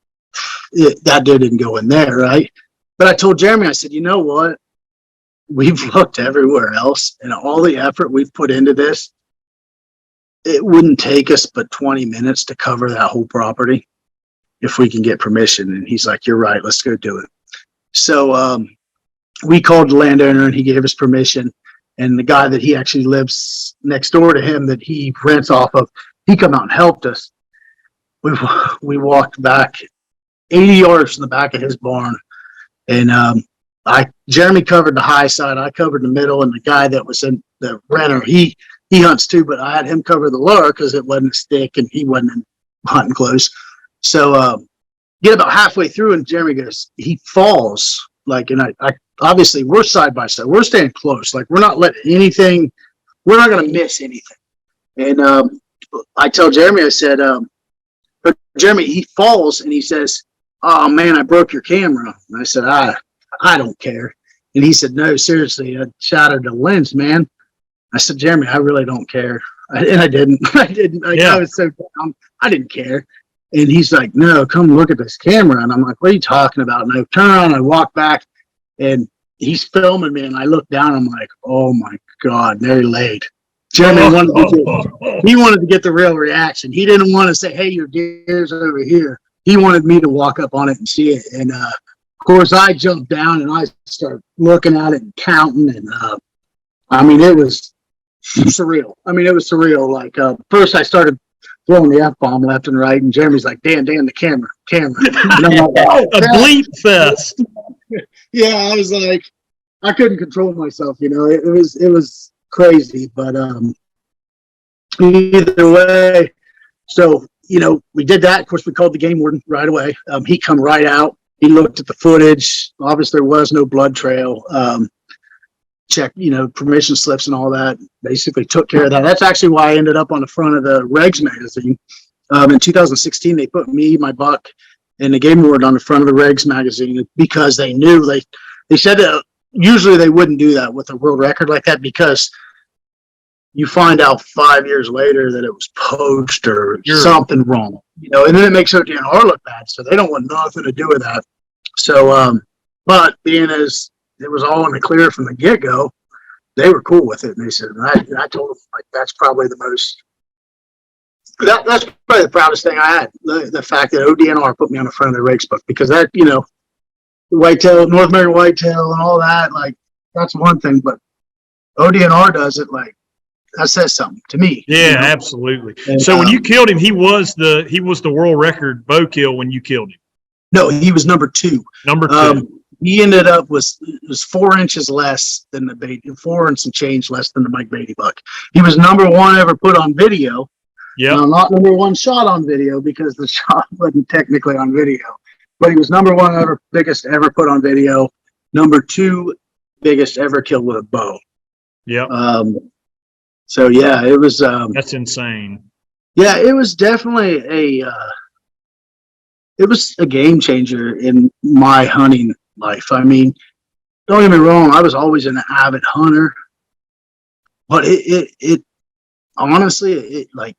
that deer didn't go in there, right? But I told Jeremy, I said, you know what? We've looked everywhere else, and all the effort we've put into this, it wouldn't take us but 20 minutes to cover that whole property if we can get permission. And he's like, you're right, let's go do it. So we called the landowner, and he gave us permission. And the guy that he actually lives next door to him that he rents off of, he come out and helped us. We walked back 80 yards from the back of his barn. And Jeremy covered the high side, I covered the middle, and the guy that was in the renter, he hunts too, but I had him cover the lower because it wasn't a stick and he wasn't in hunting clothes. So get about halfway through, and Jeremy goes, he falls. Like, and I obviously we're side by side, we're staying close. Like, we're not letting anything, we're not going to miss anything. And I tell Jeremy, I said, but Jeremy, he falls and he says, oh man, I broke your camera. And I said, I don't care. And he said, no, seriously, I shattered the lens, man. I said, Jeremy, I really don't care. And I didn't. I was so down. I didn't care. And he's like, no, come look at this camera. And I'm like, what are you talking about? And I turn around and I walk back, and he's filming me. And I look down, and I'm like, oh my God, very late. Jeremy wanted to get the real reaction. He didn't want to say, hey, your deer's over here. He wanted me to walk up on it and see it. And of course, I jumped down and I started looking at it and counting. And I mean, it was surreal. Like, first I started throwing the F-bomb left and right. And Jeremy's like, Dan, the camera. And I'm like, oh, A bleep fest. yeah, I was like, I couldn't control myself, you know. It was crazy, but either way. So, you know, we did that. Of course, we called the game warden right away. He come right out. He looked at the footage. Obviously, there was no blood trail. Checked, you know, permission slips and all that. Basically took care of that. That's actually why I ended up on the front of the Regs magazine. In 2016, they put me, my buck, and the game warden on the front of the Regs magazine because they knew they said that usually they wouldn't do that with a world record like that because you find out 5 years later that it was poached or something wrong, you know, and then it makes ODNR look bad. So they don't want nothing to do with that. So, but being as it was all in the clear from the get-go, they were cool with it. And they said, and I told them, like, that's probably the most, that's probably the proudest thing I had, the fact that ODNR put me on the front of the Regs book because that, you know, whitetail, North American whitetail and all that, like, that's one thing, but ODNR does it, like, that says something to me. Yeah, you know? absolutely. And, so when you killed him, he was the world record bow kill when you killed him. No, he was number 2. Number 2. He ended up was 4 inches less than the Beatty, 4 and some change less than the Mike Beatty buck. He was number 1 ever put on video. Yeah, not number 1 shot on video because the shot wasn't technically on video, but he was number 1 ever, biggest ever put on video. Number 2 biggest ever killed with a bow. Yeah. So yeah, it was. That's insane. Yeah, it was definitely it was a game changer in my hunting life. I mean, don't get me wrong, I was always an avid hunter, but it honestly, it like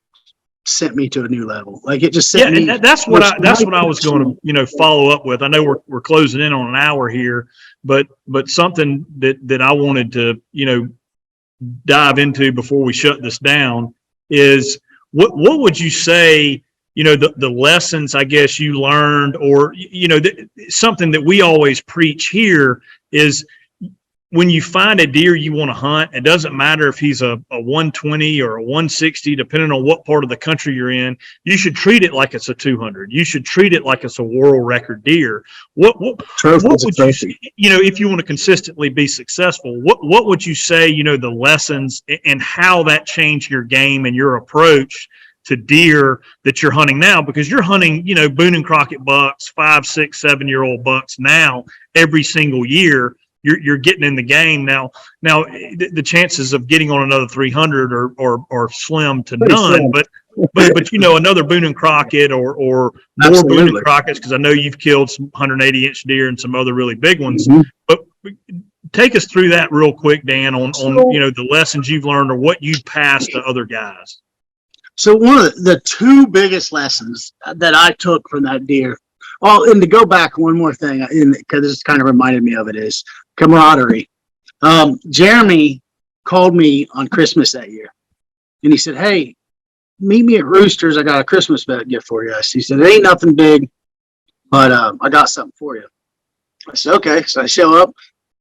sent me to a new level. Like it just sent me. And that's what I was going to, you know, follow up with. I know we're closing in on an hour here, but something that I wanted to, you know, dive into before we shut this down is what would you say, you know, the lessons I guess you learned, or, you know, something that we always preach here is when you find a deer you want to hunt, it doesn't matter if he's a 120 or a 160, depending on what part of the country you're in, you should treat it like it's a 200. You should treat it like it's a world record deer. What would you, you know, if you want to consistently be successful, what would you say, you know, the lessons and how that changed your game and your approach to deer that you're hunting now? Because you're hunting, you know, Boone and Crockett bucks, 5, 6, 7-year-old bucks now every single year. You're getting in the game now. Now the chances of getting on another 300 are slim to none. But you know, another Boone and Crockett or more Boone and Crockett's, because I know you've killed some 180-inch deer and some other really big ones. Mm-hmm. But take us through that real quick, Dan, on you know, the lessons you've learned or what you've passed to other guys. So one of the 2 biggest lessons that I took from that deer. Oh, and to go back one more thing, because this kind of reminded me of it, is camaraderie. Jeremy called me on Christmas that year, and he said, "Hey, meet me at Roosters. I got a Christmas gift for you." He said, "It ain't nothing big, but I got something for you." I said, "Okay." So I show up,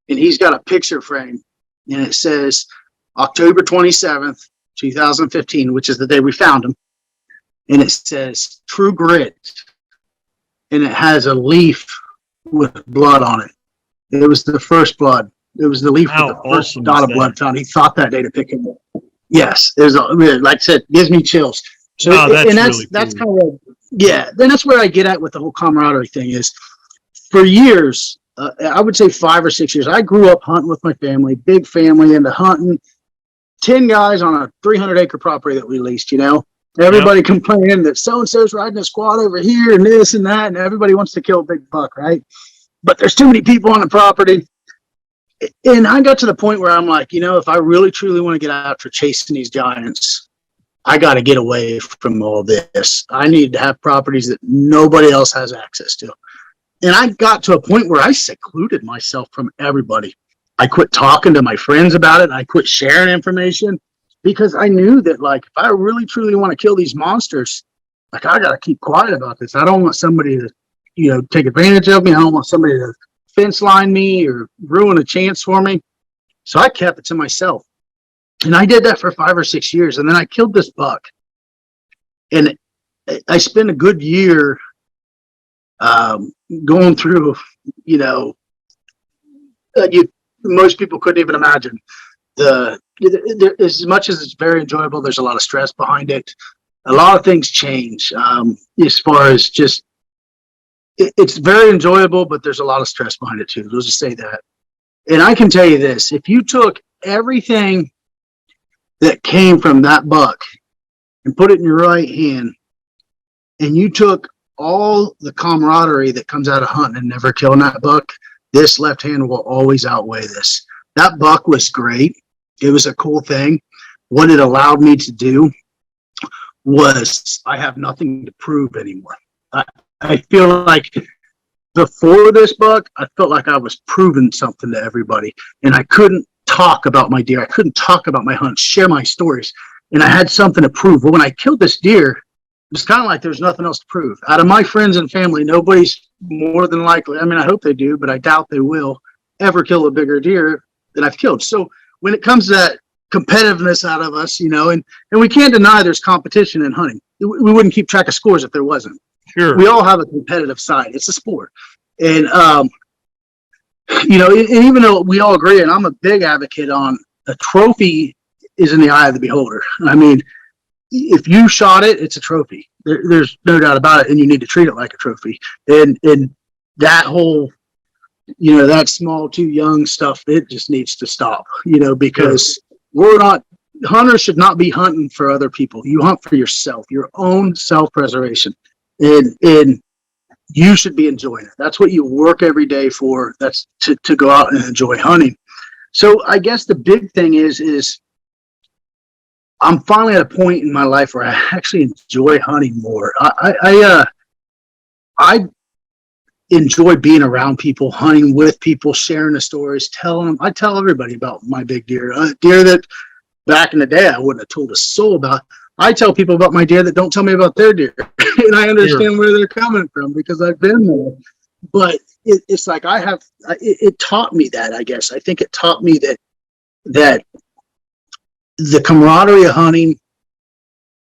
and he's got a picture frame, and it says October 27th, 2015, which is the day we found him, and it says True Grit. And it has a leaf with blood on it. It was the first blood. It was the leaf with the first dot of blood found. He thought that day to pick him up. Yes, it was, like I said, gives me chills. So, that's kind of, yeah. Then that's where I get at with the whole camaraderie thing is, for years, I would say 5 or 6 years, I grew up hunting with my family, big family, into hunting. 10 guys on a 300-acre property that we leased, you know. Everybody complaining that so-and-so's riding a squad over here and this and that, and everybody wants to kill a big buck, right? But there's too many people on the property. And I got to the point where I'm like, you know, if I really, truly want to get after chasing these giants, I got to get away from all this. I need to have properties that nobody else has access to. And I got to a point where I secluded myself from everybody. I quit talking to my friends about it. I quit sharing information. Because I knew that, like, if I really, truly want to kill these monsters, like, I got to keep quiet about this. I don't want somebody to, you know, take advantage of me. I don't want somebody to fence line me or ruin a chance for me. So I kept it to myself. And I did that for 5 or 6 years. And then I killed this buck. And I spent a good year going through, most people couldn't even imagine. As much as it's very enjoyable, there's a lot of stress behind it. A lot of things change as far as just, it's very enjoyable, but there's a lot of stress behind it too. Let's just say that. And I can tell you this, if you took everything that came from that buck and put it in your right hand, and you took all the camaraderie that comes out of hunting and never killing that buck, this left hand will always outweigh this. That buck was great. It was a cool thing. What it allowed me to do was I have nothing to prove anymore. I feel like before this buck, I felt like I was proving something to everybody, and I couldn't talk about my deer. I couldn't talk about my hunts, share my stories, and I had something to prove. But when I killed this deer, it's kind of like there's nothing else to prove. Out of my friends and family, nobody's more than likely, I mean, I hope they do, but I doubt they will ever kill a bigger deer than I've killed. So when it comes to that competitiveness out of us, and we can't deny there's competition in hunting. We wouldn't keep track of scores if there wasn't. Sure. We all have a competitive side. It's a sport. And, and even though we all agree, and I'm a big advocate on a trophy is in the eye of the beholder. I mean, if you shot it, it's a trophy. There's no doubt about it, and you need to treat it like a trophy. And that whole, that small too young stuff, it just needs to stop. Because hunters should not be hunting for other people. You hunt for yourself, your own self-preservation, and you should be enjoying it. That's what you work every day for. That's to go out and enjoy hunting. So I guess the big thing is I'm finally at a point in my life where I actually enjoy hunting more. I enjoy being around people, hunting with people, sharing the stories, telling them. I tell everybody about my big deer, a deer that back in the day I wouldn't have told a soul about. I tell people about my deer that don't tell me about their deer, and I understand where they're coming from because I've been there. But it's like it taught me that. I guess I think it taught me that the camaraderie of hunting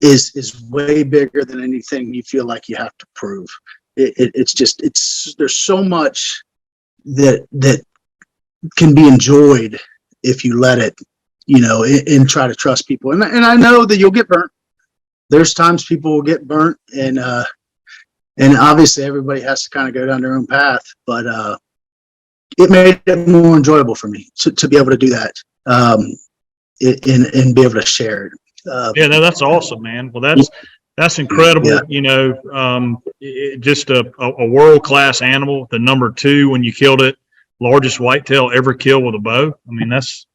is way bigger than anything you feel like you have to prove. There's so much that can be enjoyed if you let it, and try to trust people. And I know that you'll get burnt. There's times people will get burnt, and obviously everybody has to kind of go down their own path, but it made it more enjoyable for me to be able to do that. And be able to share it. No, that's awesome, man. Well, that's incredible. Yeah. Just a world-class animal. The number 2 when you killed it, largest whitetail ever killed with a bow. I mean, that's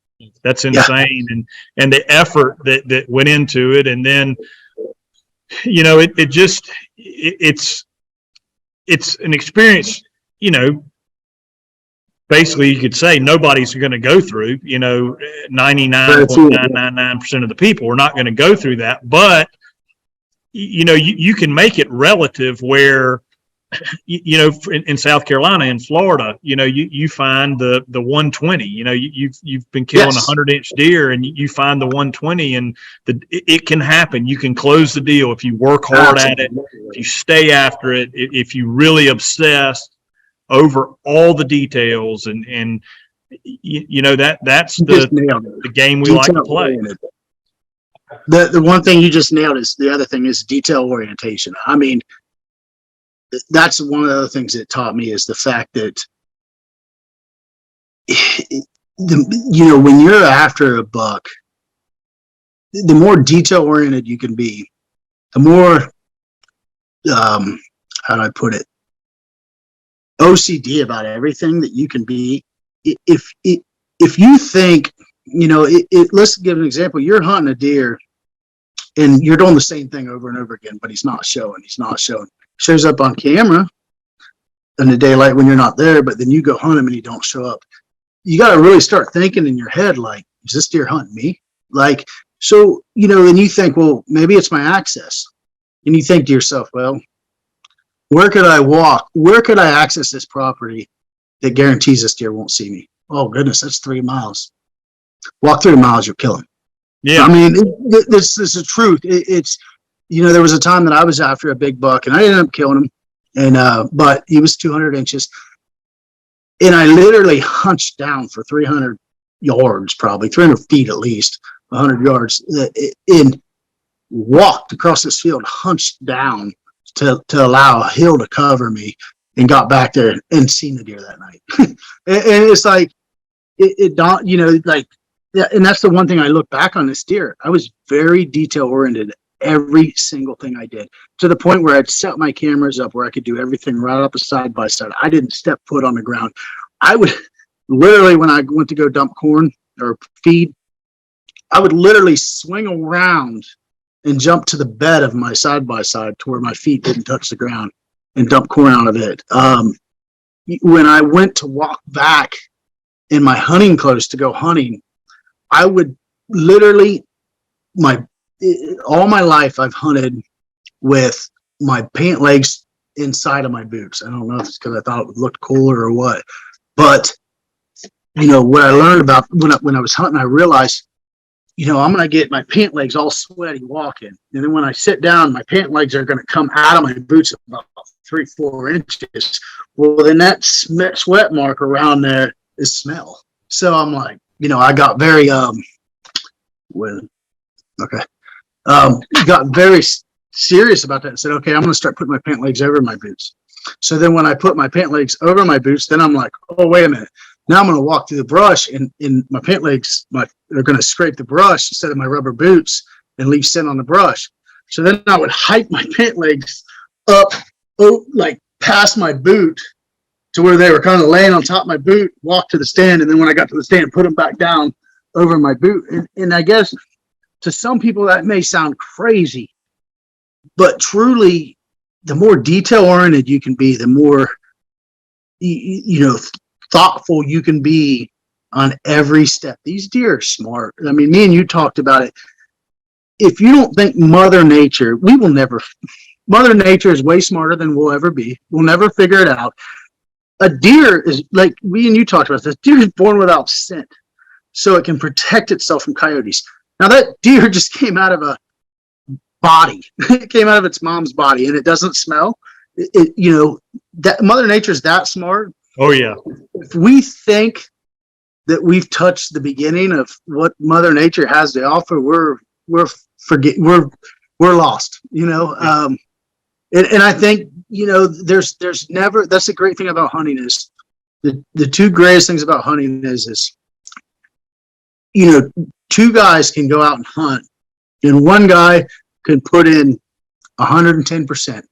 insane. Yeah. And the effort that went into it, and then it's an experience. Basically, you could say nobody's going to go through, 99.999% of the people are not going to go through that. But, you can make it relative where, in South Carolina and Florida, you find the 120, you've been killing 100-inch deer and you find the 120, and it can happen. You can close the deal if you work hard at it, if you stay after it, if you really obsess over all the details, and that's the game we like to play. The one thing you just nailed is the other thing is detail orientation. I mean, that's one of the other things that taught me is the fact that when you're after a buck, the more detail oriented you can be, the more how do I put it, OCD about everything that you can be. If you think, let's give an example. You're hunting a deer and you're doing the same thing over and over again, but he's not showing. Shows up on camera in the daylight when you're not there, but then you go hunt him and he don't show up. You got to really start thinking in your head, like, is this deer hunting me? Like, so, and you think, well, maybe it's my access. And you think to yourself, well, where could I walk? Where could I access this property that guarantees this deer won't see me? Oh, goodness, that's 3 miles. Walk 3 miles, you'll kill him. Yeah. I mean, this is the truth. there was a time that I was after a big buck and I ended up killing him. And, but he was 200 inches. And I literally hunched down for 300 yards, probably 300 feet at least, 100 yards, and walked across this field, hunched down to allow a hill to cover me, and got back there and seen the deer that night. and it's like, it don't, like, and that's the one thing I look back on this deer. I was very detail oriented. Every single thing I did, to the point where I'd set my cameras up where I could do everything right up a side by side. I didn't step foot on the ground. I would literally, when I went to go dump corn or feed, I would literally swing around and jump to the bed of my side by side to where my feet didn't touch the ground and dump corn out of it. When I went to walk back in my hunting clothes to go hunting, I would literally, all my life I've hunted with my pant legs inside of my boots. I don't know if it's because I thought it would look cooler or what, but what I learned about when I was hunting, I realized, I'm going to get my pant legs all sweaty walking. And then when I sit down, my pant legs are going to come out of my boots about 3-4 inches. Well, then that sweat mark around there is smell. So I'm like, I got very, got very serious about that and said, okay, I'm going to start putting my pant legs over my boots. So then when I put my pant legs over my boots, then I'm like, oh, wait a minute. Now I'm going to walk through the brush and my pant legs, they're going to scrape the brush instead of my rubber boots and leave scent on the brush. So then I would hike my pant legs up, like past my boot to where they were kind of laying on top of my boot, walk to the stand. And then when I got to the stand, put them back down over my boot. And I guess to some people that may sound crazy, but truly the more detail oriented you can be, the more, thoughtful you can be on every step. These deer are smart. I mean, me and you talked about it. If you don't think Mother Nature is way smarter than we'll ever be. We'll never figure it out. A deer is, like me and you talked about this, deer is born without scent, so it can protect itself from coyotes. Now that deer just came out of a body. It came out of its mom's body, and it doesn't smell. That Mother Nature's that smart. Oh yeah. If we think that we've touched the beginning of what Mother Nature has to offer, we're lost. Yeah. And I think there's never. That's the great thing about hunting is the two greatest things about hunting is two guys can go out and hunt, and one guy can put in 110%,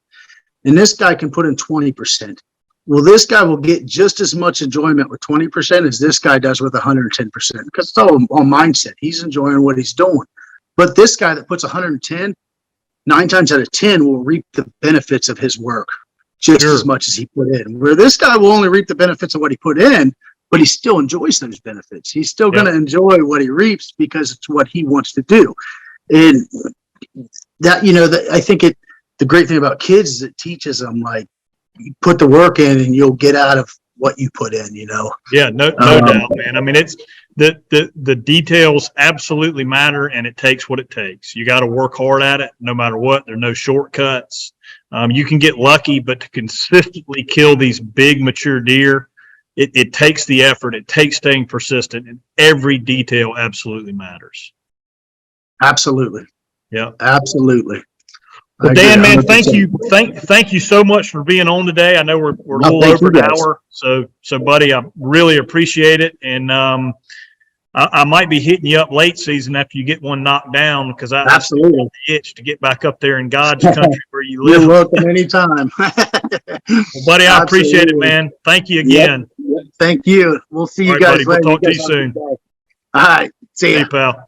and this guy can put in 20%. Well, this guy will get just as much enjoyment with 20% as this guy does with 110%, because it's all on mindset. He's enjoying what he's doing. But this guy that puts 110, 9 times out of 10 will reap the benefits of his work just as much as he put in. Where this guy will only reap the benefits of what he put in, but he still enjoys those benefits. He's still going to enjoy what he reaps because it's what he wants to do. And that, I think the great thing about kids is it teaches them, like, you put the work in and you'll get out of what you put in, Yeah, no doubt, man. I mean, it's the details absolutely matter, and it takes what it takes. You got to work hard at it no matter what. There are no shortcuts. You can get lucky, but to consistently kill these big mature deer, it takes the effort. It takes staying persistent, and every detail absolutely matters. Absolutely. Yeah, absolutely. Well, Dan, man, thank you so much for being on today. I know we're a little over an hour, so buddy, I really appreciate it. And I might be hitting you up late season after you get one knocked down, because I absolutely have the itch to get back up there in God's country where you live. You're welcome anytime. Well, buddy, I appreciate it, man. Thank you again. Yep. Thank you. We'll see you guys later. We'll talk to you soon. All right. See ya. Hey, pal.